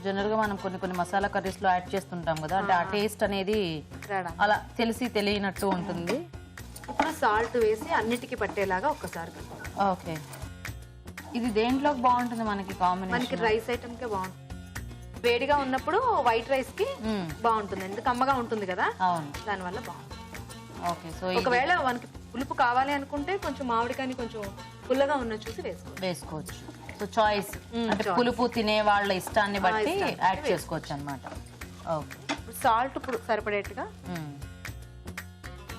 జనరల్ గా మనం కొన్ని మసాలా కర్రీస్ లో యాడ్ చేస్తుంటాం కదా, అంటే ఆ టేస్ట్ అనేది అలా తెలిసి తెలియనట్టు ఉంటుంది. ఇప్పుడు సాల్ట్ వేసి అన్నిటికీ పట్టేలాగా ఒక్కసారి. ఓకే. ఇది దేంట్లోకి బాగుంటుంది మనకి కాంబినేషన్? మనకి రైస్ ఐటమ్ కే బాగుంటుంది. వేడిగా ఉన్నప్పుడు వైట్ రైస్ కి బాగుంటుంది, ఎందుకు కమ్మగా ఉంటుంది కదా. అవును, దానివల్ల బాగుంటుంది. ఓకే. సో ఒకవేళ మనకి పులుపు కావాలి అనుకుంటే కొంచెం మామిడికాయని కొంచెం పుల్లగా ఉన్న చూసి వేసుకోవచ్చు. సో చాయిస్, అంటే పులుపు తినే వాళ్ళ ఇష్టాన్ని బట్టి యాడ్ చేసుకోవచ్చు అన్నమాట. ఓకే. సాల్ట్ ఇప్పుడు సరిపడేట్టుగా.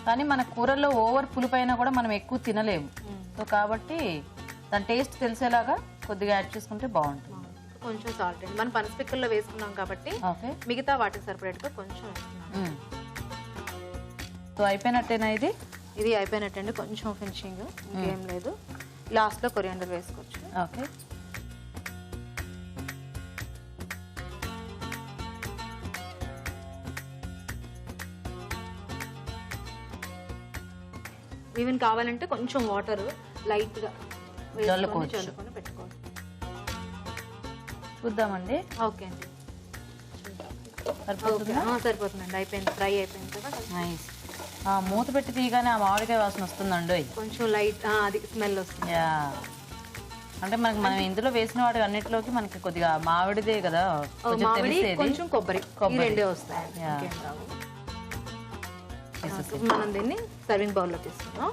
కానీ మన కూరల్లో ఓవర్ పులుపు అయినా కూడా మనం ఎక్కువ తినలేము. సో కాబట్టి దాని టేస్ట్ తెలిసేలాగా కొద్దిగా యాడ్ చేసుకుంటే బాగుంటుంది. కొంచెం సాల్ట్ అండి, మనం పనస పిక్కల్లో వేసుకున్నాం కాబట్టి మిగతా వాటికి సరిపడేట్టుగా కొంచెం వేసుకున్నాం. సో అయిపోయినట్టేనా? ఇది అయిపోయినట్టండి. కొంచెం ఫినిషింగ్, ఇంకేం లేదు. లాస్ట్ లో కొరియాండర్ వేసుకోవచ్చు. ఓకే. ఈవెన్ కావాలంటే కొంచెం వాటర్ లైట్ గా జల్లుకోవచ్చు. జల్లుకొని పెట్టుకోవాలి. చూద్దామండి. ఓకే అండి, సరిపోతుందా? సరిపోతుందండి. అయిపోయింది, ఫ్రై అయిపోయింది కదా. నైస్. మూత పెట్టి తీయగానే ఆ మామిడికాయ వాసన వస్తుందండి. కొంచెం లైట్ అది స్మెల్ వస్తుంది. యా, అంటే మనకి మనం ఇందులో వేసిన వాటి అన్నిటిలోకి మనకి కొద్దిగా మామిడిదే కదా కొంచెం మామిడి తెలిసేది. కొంచెం కొబ్బరి రెండే వస్తాయి. Yeah. ఇంకేం రావు. మనం దీన్ని సర్వింగ్ బౌల్లో తీసుకుందాం.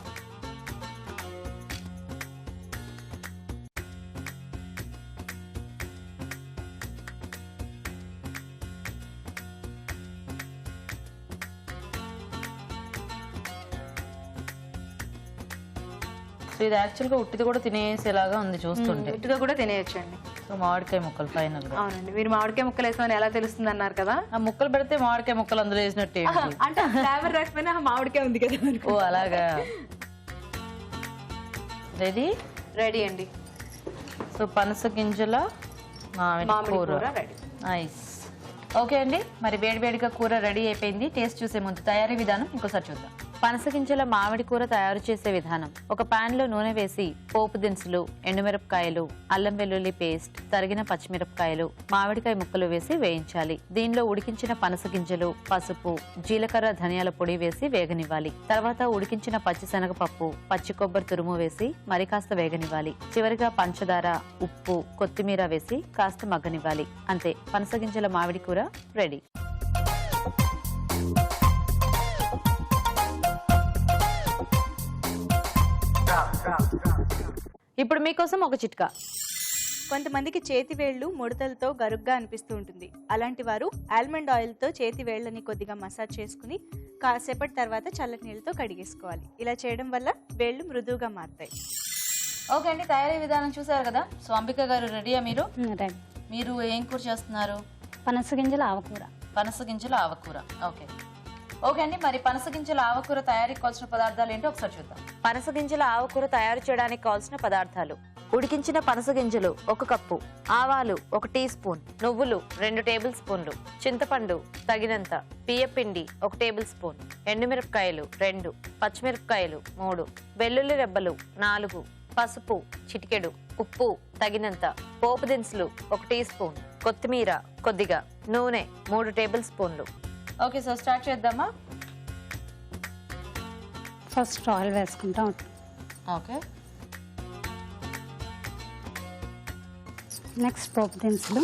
సో ఇది యాక్చువల్గా ఉట్టిది కూడా తినేసేలాగా ఉంది చూస్తుంటే. ఇటుగా కూడా తినేయచ్చండి. సో మామిడికాయ ముక్కలు ఫైనల్ గా. అవునండి, మీరు మామిడికాయ ముక్కలు వేసామని ఎలా తెలుస్తుంది అన్నారు కదా. ఆ ముక్కలు పెడితే మామిడికాయ ముక్కలు అందులో వేసినట్టే. అంటే ఫ్లేవర్ రాకపోయినా మామిడికాయ ఉంది కదా. ఓ అలాగా. రెడీ రెడీ అండి. సో పనస గింజల మామిడి కూర రెడీ. నైస్. ఓకే అండి, మరి వేడివేడిగా కూర రెడీ అయిపోయింది. టేస్ట్ చూసే ముందు తయారీ విధానం ఇంకోసారి చూద్దాం. పనస గింజల మామిడి కూర తయారు చేసే విధానం: ఒక పాన్ లో నూనె వేసి పోపు దినుసులు, ఎండుమిరపకాయలు, అల్లం వెల్లుల్లి పేస్ట్, తరిగిన పచ్చిమిరపకాయలు, మామిడికాయ ముక్కలు వేసి వేయించాలి. దీనిలో ఉడికించిన పనస గింజలు, పసుపు, జీలకర్ర, ధనియాల పొడి వేసి వేగనివ్వాలి. తర్వాత ఉడికించిన పచ్చిశనగపప్పు, పచ్చి కొబ్బరి తురుము వేసి మరి కాస్త వేగనివ్వాలి. చివరిగా పంచదార, ఉప్పు, కొత్తిమీర వేసి కాస్త మగ్గనివ్వాలి. అంతే, పనస గింజల మామిడి కూర రెడీ. ఇప్పుడు మీకోసం ఒక చిట్కా. కొంతమందికి చేతి వేళ్లు ముడతలతో గరుగ్గా అనిపిస్తూ ఉంటుంది. అలాంటి వారు ఆల్మండ్ ఆయిల్తో చేతి వేళ్లని కొద్దిగా మసాజ్ చేసుకుని కాసేపటి తర్వాత చల్లటి నీళ్ళతో కడిగేసుకోవాలి. ఇలా చేయడం వల్ల వేళ్లు మృదువుగా మారుతాయి. ఓకే అండి, తయారీ విధానం చూసారు కదా. సో అంబిక గారు రెడీయా? మీరు రెడీ. మీరు ఏం కూర చేస్తున్నారు? పనస గింజల ఆవకూర. పనస గింజల ఆవకూర. ఓకే ఓకే అండి, మరి పనస గింజల ఆవకూర తయారీకి కావాల్సిన పదార్థాలు ఏంటో ఒకసారి చూద్దాం. పనస గింజల ఆవకూర తయారు చేయడానికి కావాల్సిన పదార్థాలు: ఉడికించిన పనస గింజలు 1 కప్పు, ఆవాలు 1 టీ స్పూన్, నువ్వులు 2 టేబుల్ స్పూన్లు, చింతపండు తగినంత, బియ్యపిండి 1 టేబుల్ స్పూన్, ఎండుమిరపకాయలు 2, పచ్చిమిరపకాయలు 3, వెల్లుల్లి రెబ్బలు 4, పసుపు చిటికెడు, ఉప్పు తగినంత, పోపు దినుసులు 1 టీ స్పూన్, కొత్తిమీర కొద్దిగా, నూనె 3 టేబుల్ స్పూన్లు. ఓకే, సో స్టార్ట్ చేద్దామా? ఫస్ట్ ఆయిల్ వేసుకుంటాం. ఓకే, నెక్స్ట్ పోపు దినుసులు,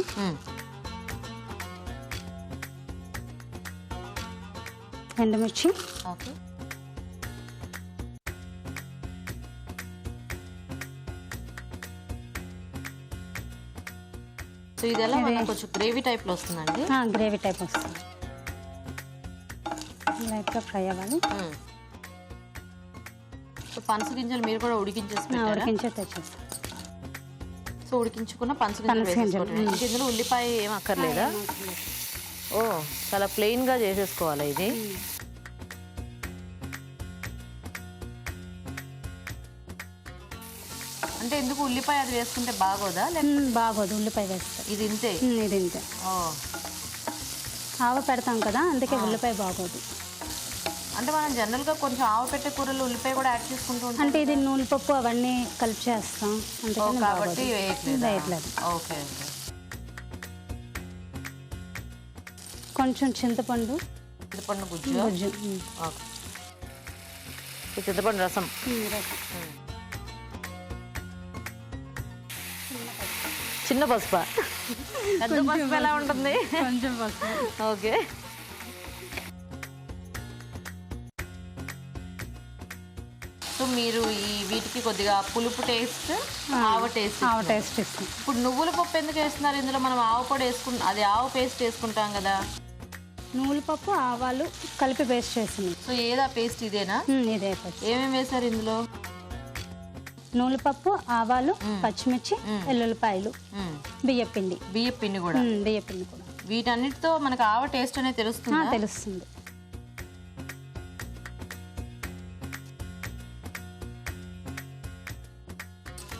ఎండుమిర్చి, ఓకే, సో ఇది ఎలా మనకు కొంచెం గ్రేవీ టైప్లో వస్తుందండి. గ్రేవీ టైప్ వస్తుంది. లైట్గా ఫ్రై అవ్వాలి. సో పనస గింజలు మీరు కూడా ఉడికించేసి పెట్టారా? ఉడికించే తెచ్చేస్తాం. సో ఉడికించుకున్న పనస గింజలు వేసేసుకోవటం. ఇందులో ఉల్లిపాయ ఏం అక్కర్లేదా? ఓ, చాలా ప్లెయిన్ గా చేసేసుకోవాలా ఇది? అంటే ఎందుకు ఉల్లిపాయ అది వేసుకుంటే బాగోదా? బాగోదు, ఉల్లిపాయ వేస్తే. ఇది ఇంతే? ఇది ఇంతే. ఓ, ఆవ పెడతాం కదా, అందుకే ఉల్లిపాయ బాగోదు. అంటే మనం జనరల్ గా కొంచెం ఆవు పెట్టే కూరలు ఉల్లిపాయ కూడా యాడ్ చేసుకుంటూ ఉంటాం. అంటే ఇది నూనె పప్పు అవన్నీ కలిపి చేస్తాం, అందుకని కాబట్టి వేయట్లేదు. ఓకే, కొంచెం చింతపండు గుజ్జు. గుజ్జు. ఓకే, చింతపండు రసం. చిన్న పసుపు. పెద్ద పసుపు ఎలా ఉంటుంది? కొంచెం పసుపు. ఓకే, సో మీరు ఈ వీటికి కొద్దిగా పులుపు టేస్ట్, ఆవ టేస్ట్ ఇస్తాం. ఇప్పుడు నువ్వుల పప్పు ఎందుకు వేస్తున్నారు ఇందులో? మనం ఆవు పొడి వేసుకుంటాం, అది ఆవు పేస్ట్ వేసుకుంటాం కదా. నూనె పప్పు ఆవాలు కలిపి పేస్ట్ చేసింది. సో ఏదా పేస్ట్? ఇదేనా? ఇదే. ఏమేమి వేసారు ఇందులో? నూనె పప్పు, ఆవాలు, పచ్చిమిర్చి, ఎల్లుల్లిపాయలు, బియ్యపిండి. బియ్యపిండి కూడా. బియ్యపిండి కూడా. వీటన్నిటితో మనకు ఆవ టేస్ట్ అనేది తెలుస్తుంది. తెలుస్తుంది.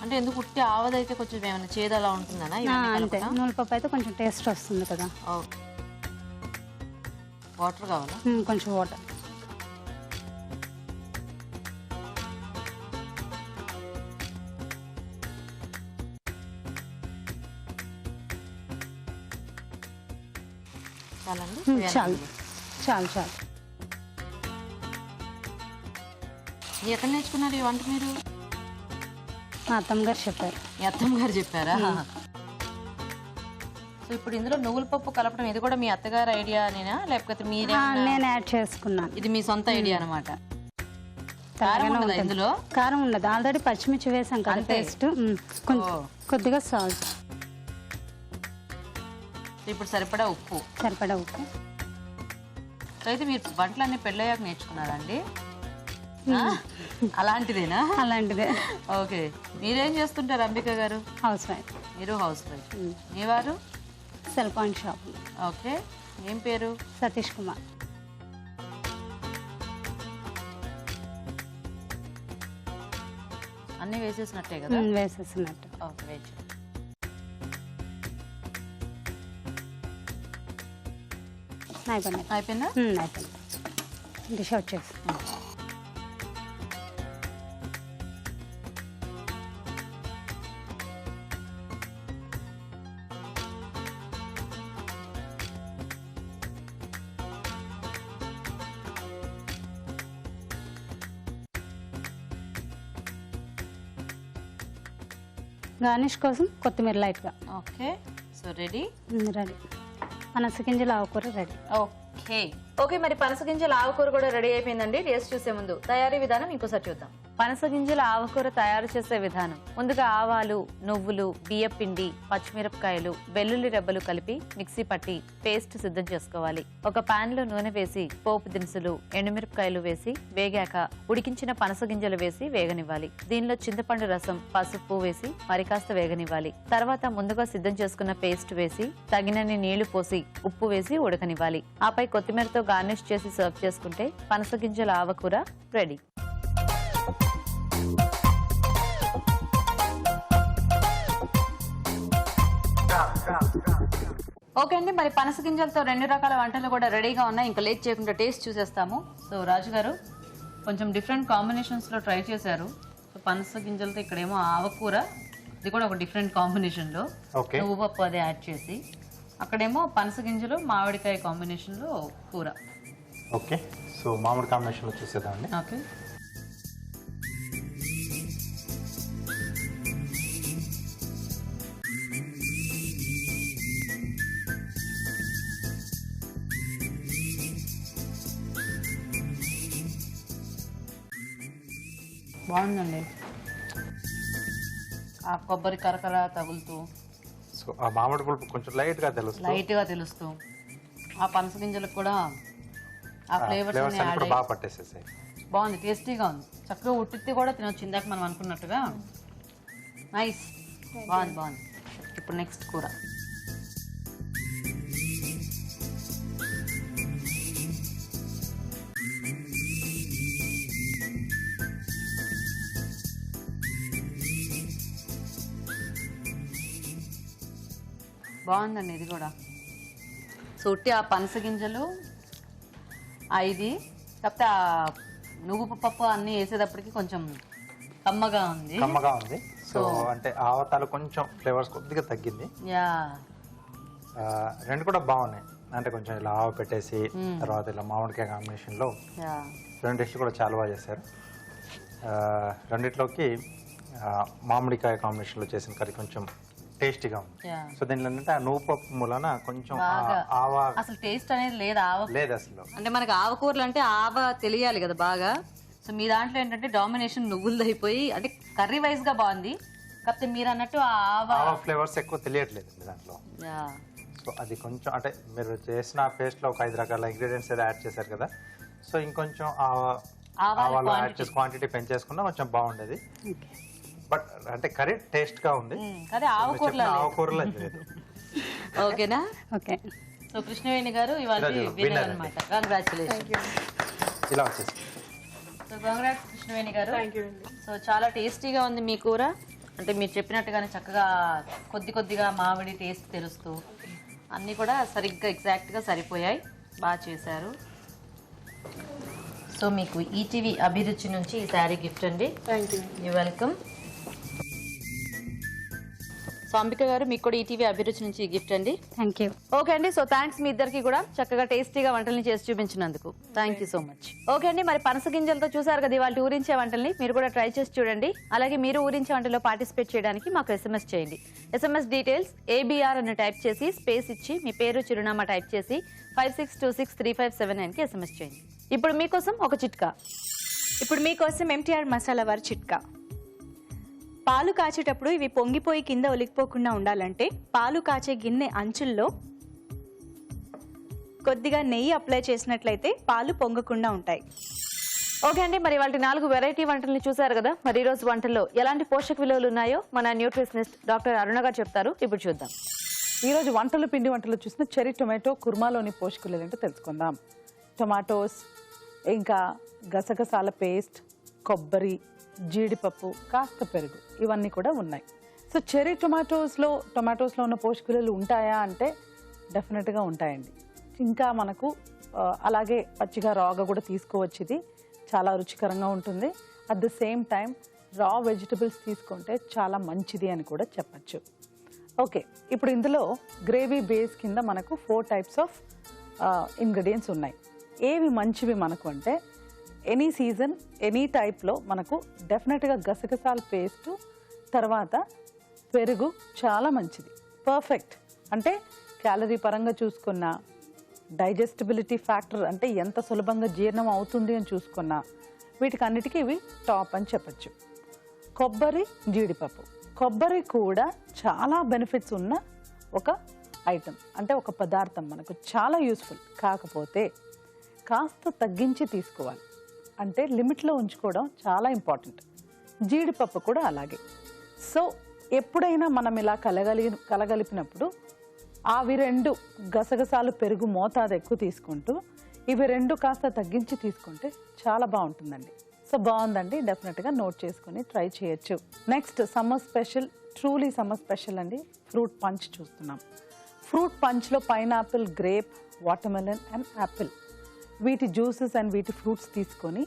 అంటే ఎందుకు ఉట్టి ఆవదైతే కొంచెం ఏమైనా చేదు అలా ఉంటుందనా? అంతే, నూనె పప్పు అయితే కొంచెం టేస్ట్ వస్తుంది కదా. వాటర్ కావాలా? కొంచెం వాటర్. చాలండి చాలు చాలు చాలు. ఎక్కడ నేర్చుకున్నారు ఈ వంట మీరు? మా అత్తమ్మ గారు చెప్పారు. మీ అత్తమ్మ గారు చెప్పారా? సో ఇప్పుడు ఇందులో నువ్వుల పప్పు కలపడం ఇది కూడా మీ అత్తగారు ఐడియానేనా లేకపోతే మీరే? నేను యాడ్ చేసుకున్నాను. ఇది మీ సొంత ఐడియా అనమాట. కారం ఉండదా ఇందులో? కారం ఉండదు, ఆల్రెడీ పచ్చిమిర్చి వేసాం కదా పేస్ట్. కొంచెం కొద్దిగా సాల్ట్, ఇప్పుడు సరిపడా ఉప్పు. సరిపడా ఉప్పు. సో అయితే మీరు వంటలన్నీ పెళ్ళయ్యాక నేర్చుకున్నారండి? అలాంటిదేనా? అలాంటిదే. ఓకే. మీరేం చేస్తుంటారు అంబిక గారు? House wife. మీరు హౌస్ వైఫ్. మీ వారు? Cell point shop. ఓకే. ఏం పేరు? సతీష్ కుమార్. అన్నీ వేసేసినట్టే కదా? వేసేసినట్టు. Okay, wait. అయిపోయింది. అయిపోయిందా? అయిపోయింది. డిష్ అవుట్ చేసి. గార్నిష్ కోసం కొత్తిమీర లైట్గా. ఓకే. So ready. రెడీ. పనస గింజల ఆకుకూర రెడీ. ఓకే. ఓకే, మరి పనస గింజల ఆకుకూర కూడా రెడీ అయిపోయిందండి. టేస్ట్ చూసే ముందు తయారీ విధానం ఇంకోసారి చూద్దాం. పనస గింజల ఆకుకూర తయారు చేసే విధానం: ముందుగా ఆవాలు, నువ్వులు, బియ్యపిండి, పచ్చిమిరపకాయలు, వెల్లుల్లి రెబ్బలు కలిపి మిక్సీ పట్టి పేస్ట్ సిద్ధం చేసుకోవాలి. ఒక పాన్ లో నూనె వేసి పోపు దినుసులు, ఎండుమిరపకాయలు వేసి వేగాక ఉడికించిన పనస గింజలు వేసి వేగనివ్వాలి. దీనిలో చింతపండు రసం, పసుపు వేసి మరి కాస్త వేగనివ్వాలి. తర్వాత ముందుగా సిద్ధం చేసుకున్న పేస్ట్ వేసి తగినన్ని నీళ్లు పోసి ఉప్పు వేసి ఉడకనివ్వాలి. ఆపై కొత్తిమీరతో గార్నిష్ చేసి సర్వ్ చేసుకుంటే పనస గింజల ఆవకూర రెడీ. ఓకే అండి, మరి పనస గింజలతో 2 రకాల వంటలు కూడా రెడీగా ఉన్నాయి. ఇంకా లేట్ చేయకుండా టేస్ట్ చూసేస్తాము. సో రాజు గారు కొంచెం డిఫరెంట్ కాంబినేషన్స్ లో ట్రై చేశారు. సో పనస గింజలతో ఇక్కడేమో ఆవకూర, ఇది కూడా ఒక డిఫరెంట్ కాంబినేషన్ లో నువ్వు పప్పు అది యాడ్ చేసి, అక్కడేమో పనస గింజలు మామిడికాయ కాంబినేషన్ లో కూర. ఓకే, సో మామిడి కాంబినేషన్ లో చూసేద్దామండి. ఓకే. బాగుందండి. ఆ కొబ్బరి కరకర తగులుతూ, సో ఆ మామిడి పులుపు కొంచెం లైట్ గా తెలుస్తూ ఆ పనస గింజలకు కూడా ఆ ఫ్లేవర్స్ కూడా బాగా పట్టేసేసాయి. బాగుంది, టేస్టీగా ఉంది. చక్కగా ఉట్టిత్తి కూడా తినొచ్చు, ఇందాక మనం అనుకున్నట్టుగా. నైస్, బాగుంది. ఇప్పుడు నెక్స్ట్ కూర. బాగుందండి ఇది కూడా. సో ఉట్టి ఆ పనస గింజలు ఇది కాకపోతే ఆ నువ్వు పప్పు అన్నీ వేసేటప్పటికి కొంచెం కమ్మగా ఉంది. సో అంటే ఆవతాలు కొంచెం ఫ్లేవర్స్ కొద్దిగా తగ్గింది. రెండు కూడా బాగున్నాయి. అంటే కొంచెం ఇలా ఆవ పెట్టేసి తర్వాత ఇలా మామిడికాయ కాంబినేషన్ లో రెండు డిష్లు కూడా చాలా బాగా చేశారు. రెండిట్లోకి మామిడికాయ కాంబినేషన్ లో చేసిన కర్రీ కొంచెం టేస్టీగా ఉంది. సో దీంట్లో ఏంటంటే ఆ నువ్వు పప్పు మూలన కొంచెం ఆవా అసలు టేస్ట్ అనేది లేదు, ఆవ లేదు అసలు. అంటే మనకి ఆవకూరలు అంటే ఆవ తెలియాలి కదా బాగా. సో మీ దాంట్లో ఏంటంటే డామినేషన్ నువ్వులది అయిపోయి, అంటే కర్రీ వైజ్ గా బాగుంది, కాకపోతే మీరు అన్నట్టు ఆవా ఫ్లేవర్స్ ఎక్కువ తెలియట్లేదు దాంట్లో. సో అది కొంచెం అంటే మీరు చేసిన పేస్ట్ లో ఒక 5 రకాల ఇంగ్రీడియంట్స్ ఏదో యాడ్ చేశారు కదా, సో ఇంకొంచెం ఆవాలు యాడ్ చేసి క్వాంటిటీ పెంచేసుకున్నా కొంచెం బాగుండేది. బట్ అంటే కర్రీ టేస్ట్ గా ఉంది, ఆవకూరలో లేదు. ఓకేనా? ఓకే. సో కృష్ణవేణి గారు ఇవాళ విన్నర్ అన్నమాట. కంగ్రాట్యులేషన్స్. ఇలా వచ్చేసి. సో కంగ్రాట్స్ కృష్ణవేణి గారు. సో చాలా టేస్టీగా ఉంది మీ కూర. అంటే మీరు చెప్పినట్టుగానే చక్కగా కొద్దిగా మామిడి టేస్ట్ తెలుస్తూ అన్నీ కూడా సరిగ్గా ఎగ్జాక్ట్గా సరిపోయాయి. బాగా చేశారు. సో మీకు ఈటీవీ అభిరుచి నుంచి ఈ శారీ గిఫ్ట్ అండి. Thank you. You welcome. So Ambika గారు మీకు కూడా ఈటీవీ అభిరుచి నుంచి గిఫ్ట్ అండి. Thank you. ఓకే అండి, సో థ్యాంక్స్ మీ ఇద్దరికి కూడా చక్కగా టేస్టీగా వంటల్ని చేసి చూపించినందుకు. Thank you so much. Okay అండి, మరి పనస గింజలతో చూసారు కదా ఇవాళ ఊరించే వంటల్ని. మీరు కూడా ట్రై చేసి చూడండి. అలాగే మీరు ఊరించే వంటలో పార్టిసిపేట్ చేయడానికి మాకు SMS చేయండి. SMS డీటెయిల్స్ ABR అని టైప్ చేసి స్పేస్ ఇచ్చి మీ పేరు చిరునామా టైప్ చేసి 56263579కి SMS చేయండి. ఇప్పుడు మీకోసం ఒక చిట్కా. ఇప్పుడు మీకోసం MTR మసాలా వారి చిట్కా. పాలు కాచేటప్పుడు ఇవి పొంగిపోయి కింద ఒలికిపోకుండా ఉండాలంటే పాలు కాచే గిన్నె అంచుల్లో కొద్దిగా నెయ్యి అప్లై చేసినట్లయితే పాలు పొంగకుండా ఉంటాయి. ఓకే అండి, మరి వాళ్ళ 4 వెరైటీ వంటల్ని చూసారు కదా. మరి ఈ రోజు వంటల్లో ఎలాంటి పోషక విలువలు ఉన్నాయో మన న్యూట్రిషనిస్ట్ డాక్టర్ అరుణ గారు చెప్తారు. ఇప్పుడు చూద్దాం. ఈ రోజు పిండి వంటలు చూసిన చెర్రీ టొమాటో కుర్మాలోని పోషకాలు ఏంటో తెలుసుకుందాం. టొమాటోస్, ఇంకా గసగసాల పేస్ట్, కొబ్బరి, జీడిపప్పు, కాస్త పెరుగు, ఇవన్నీ కూడా ఉన్నాయి. సో చెర్రీ టొమాటోస్లో ఉన్న పోషక విలువలు ఉంటాయా అంటే డెఫినెట్గా ఉంటాయండి. ఇంకా మనకు అలాగే పచ్చిగా రాగా కూడా తీసుకోవచ్చు. ఇది చాలా రుచికరంగా ఉంటుంది. అట్ ద సేమ్ టైం రా వెజిటబుల్స్ తీసుకుంటే చాలా మంచిది అని కూడా చెప్పచ్చు. ఓకే, ఇప్పుడు ఇందులో గ్రేవీ బేస్ కింద మనకు 4 టైప్స్ ఆఫ్ ఇంగ్రీడియంట్స్ ఉన్నాయి. ఏవి మంచివి మనకు అంటే ఎనీ సీజన్ ఎనీ టైప్లో మనకు డెఫినెట్గా గసగసాల పేస్టు, తర్వాత పెరుగు చాలా మంచిది, పర్ఫెక్ట్. అంటే క్యాలరీ పరంగా చూసుకున్నా, డైజెస్టిబిలిటీ ఫ్యాక్టర్ అంటే ఎంత సులభంగా జీర్ణం అవుతుంది అని చూసుకున్నా, వీటికన్నిటికీ ఇవి టాప్ అని చెప్పచ్చు. కొబ్బరి, జీడిపప్పు. కొబ్బరి కూడా చాలా బెనిఫిట్స్ ఉన్న ఒక ఐటమ్, అంటే ఒక పదార్థం, మనకు చాలా యూస్ఫుల్. కాకపోతే కాస్త తగ్గించి తీసుకోవాలి, అంటే లిమిట్లో ఉంచుకోవడం చాలా ఇంపార్టెంట్. జీడిపప్పు కూడా అలాగే. సో ఎప్పుడైనా మనం ఇలా కలగలిపినప్పుడు అవి 2 గసగసాలు, పెరుగు మోతాదు ఎక్కువ తీసుకుంటూ ఇవి 2 కాస్త తగ్గించి తీసుకుంటే చాలా బాగుంటుందండి. సో బాగుందండి, డెఫినెట్గా నోట్ చేసుకొని ట్రై చేయొచ్చు. Next summer special, truly summer special అండి, ఫ్రూట్ పంచ్ చూస్తున్నాం. ఫ్రూట్ పంచ్లో pineapple, grape, watermelon and apple, వీటి జ్యూసెస్ అండ్ వీటి ఫ్రూట్స్ తీసుకొని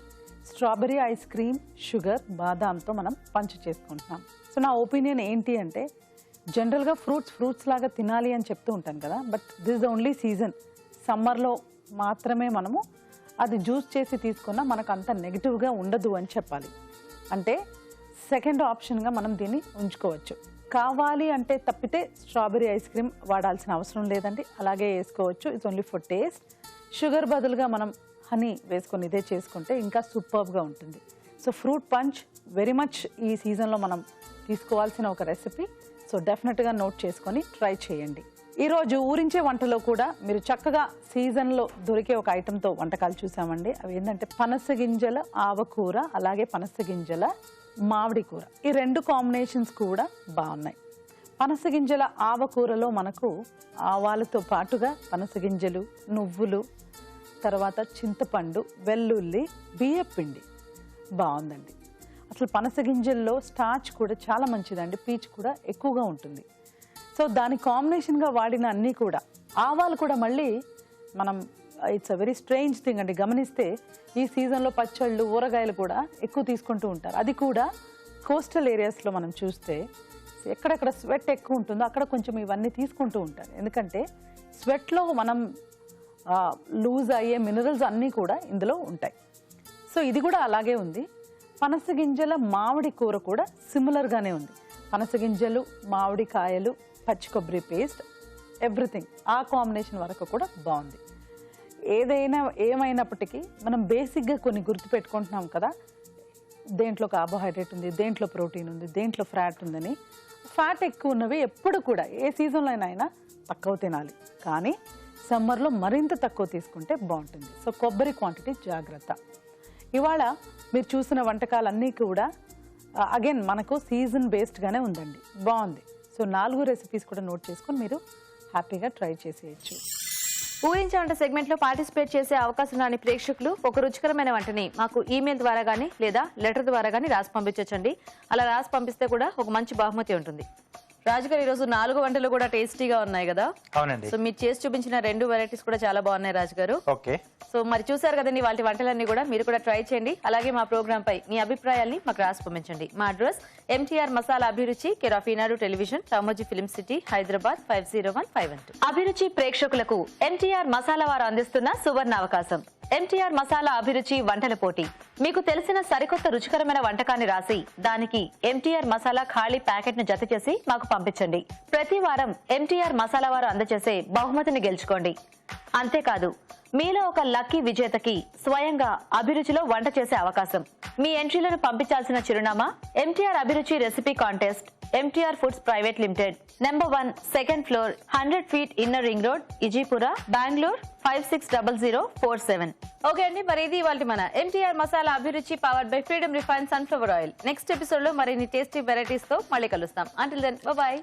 స్ట్రాబెర్రీ ఐస్ క్రీమ్, షుగర్, బాదాంతో మనం పంచ్ చేసుకుంటున్నాం. సో నా ఒపీనియన్ ఏంటి అంటే జనరల్గా ఫ్రూట్స్ లాగా తినాలి అని చెప్తూ ఉంటాను కదా, but this the only season. సమ్మర్లో మాత్రమే మనము అది జ్యూస్ చేసి తీసుకున్నా మనకు అంత నెగిటివ్గా ఉండదు అని చెప్పాలి. అంటే సెకండ్ ఆప్షన్గా మనం దీన్ని ఉంచుకోవచ్చు. కావాలి అంటే తప్పితే స్ట్రాబెర్రీ ఐస్ క్రీమ్ వాడాల్సిన అవసరం లేదండి, అలాగే వేసుకోవచ్చు. It's only for taste. Sugar బదులుగా మనం హనీ వేసుకొని ఇదే చేసుకుంటే ఇంకా సూపర్గా ఉంటుంది. So fruit punch very much ఈ సీజన్లో మనం తీసుకోవాల్సిన ఒక రెసిపీ. సో డెఫినెట్గా నోట్ చేసుకొని ట్రై చేయండి. ఈరోజు ఊరించే వంటలో కూడా మీరు చక్కగా సీజన్లో దొరికే ఒక ఐటెంతో వంటకాలు చూసామండి. అవి ఏంటంటే పనస గింజల ఆవకూర, అలాగే పనస గింజల మామిడి కూర. ఈ 2 కాంబినేషన్స్ కూడా బాగున్నాయి. పనస గింజల ఆవకూరలో మనకు ఆవాలతో పాటుగా పనస గింజలు, నువ్వులు, తర్వాత చింతపండు, వెల్లుల్లి, బియ్యపిండి, బాగుందండి. అసలు పనస గింజల్లో స్టార్చ్ కూడా చాలా మంచిదండి, పీచు కూడా ఎక్కువగా ఉంటుంది. సో దాని కాంబినేషన్గా వాడిన అన్నీ కూడా, ఆవాలు కూడా మళ్ళీ మనం it's a very strange thing అండి. గమనిస్తే ఈ సీజన్లో పచ్చళ్ళు, ఊరగాయలు కూడా ఎక్కువ తీసుకుంటూ ఉంటారు. అది కూడా కోస్టల్ ఏరియాస్లో మనం చూస్తే ఎక్కడెక్కడ స్వెట్ ఎక్కువ ఉంటుందో అక్కడ కొంచెం ఇవన్నీ తీసుకుంటూ ఉంటారు. ఎందుకంటే స్వెట్లో మనం లూజ్ అయ్యే మినరల్స్ అన్నీ కూడా ఇందులో ఉంటాయి. సో ఇది కూడా అలాగే ఉంది. పనస గింజల మామిడి కూర కూడా సిమిలర్గానే ఉంది. పనస గింజలు, మామిడికాయలు, పచ్చి కొబ్బరి పేస్ట్, ఎవ్రీథింగ్ ఆ కాంబినేషన్ వరకు కూడా బాగుంది. ఏమైనప్పటికీ మనం బేసిక్గా కొన్ని గుర్తుపెట్టుకుంటున్నాం కదా, దేంట్లో కార్బోహైడ్రేట్ ఉంది, దేంట్లో ప్రోటీన్ ఉంది, దేంట్లో ఫ్యాట్ ఉందని. ఫ్యాట్ ఎక్కువ ఉన్నవి ఎప్పుడు కూడా ఏ సీజన్లో అయినా తక్కువ తినాలి, కానీ సమ్మర్లో మరింత తక్కువ తీసుకుంటే బాగుంటుంది. సో కొబ్బరి క్వాంటిటీ జాగ్రత్త. ఇవాళ మీరు చూసిన వంటకాలన్నీ కూడా అగైన్ మనకు సీజన్ బేస్డ్గానే ఉందండి, బాగుంది. సో 4 రెసిపీస్ కూడా నోట్ చేసుకొని మీరు హ్యాపీగా ట్రై చేసేయచ్చు. ఊరించే వంట సెగ్మెంట్లో పార్టిసిపేట్ చేసే అవకాశం రాని ప్రేక్షకులు ఒక రుచికరమైన వంటని మాకు ఈమెయిల్ ద్వారా కానీ లేదా లెటర్ ద్వారా కానీ రాసి పంపించండి. అలా రాసి పంపిస్తే కూడా ఒక మంచి బహుమతి ఉంటుంది. రాజు గారు ఈరోజు 4 వంటలు కూడా టేస్టీగా ఉన్నాయి కదా. అవునండి. సో మీరు చేసి చూపించిన 2 వెరైటీస్ కూడా చాలా బాగున్నాయి రాజు గారు. ఓకే. సో మరి చూసారు కదండి వాళ్ళ వంటలన్నీ కూడా, మీరు కూడా ట్రై చేయండి. అలాగే మా ప్రోగ్రామ్ పై మీ అభిప్రాయాల్ని మాకు రాసి పంపించండి. మా అడ్రస్ ఎంటీఆర్ మసాలా అభిరుచి, care of Eenadu television, Ramoji film city, Hyderabad 501512. అభిరుచి ప్రేక్షకులకు ఎంటీఆర్ మసాలా వారు అందిస్తున్న సువర్ణ అవకాశం. ఎంటీఆర్ మసాలా అభిరుచి వంటల పోటీ. మీకు తెలిసిన సరికొత్త రుచికరమైన వంటకాన్ని రాసి దానికి ఎంటీఆర్ మసాలా ఖాళీ ప్యాకెట్ ను జత చేసి మాకు పంపించండి. ప్రతి వారం ఎంటీఆర్ మసాలా వారు అందజేసే బహుమతిని గెలుచుకోండి. అంతేకాదు మీలో ఒక లక్కీ విజేతకి స్వయంగా అభిరుచిలో వంట చేసే అవకాశం. మీ ఎంట్రీలను పంపించాల్సిన చిరునామా MTR Abhiruchi recipe contest, MTR foods private limited, number 1, second floor, 100 feet inner ring road, Ejipura, Bengaluru 560047. Okay అండి, మరి ఇది ఇవాళ మన MTR masala Abhiruchi powered by Freedom refine sunflower oil. Next episode లో మరిన్ని టేస్టీ వెరైటీస్ తో మళ్ళీ కలుస్తాం. Until then, by.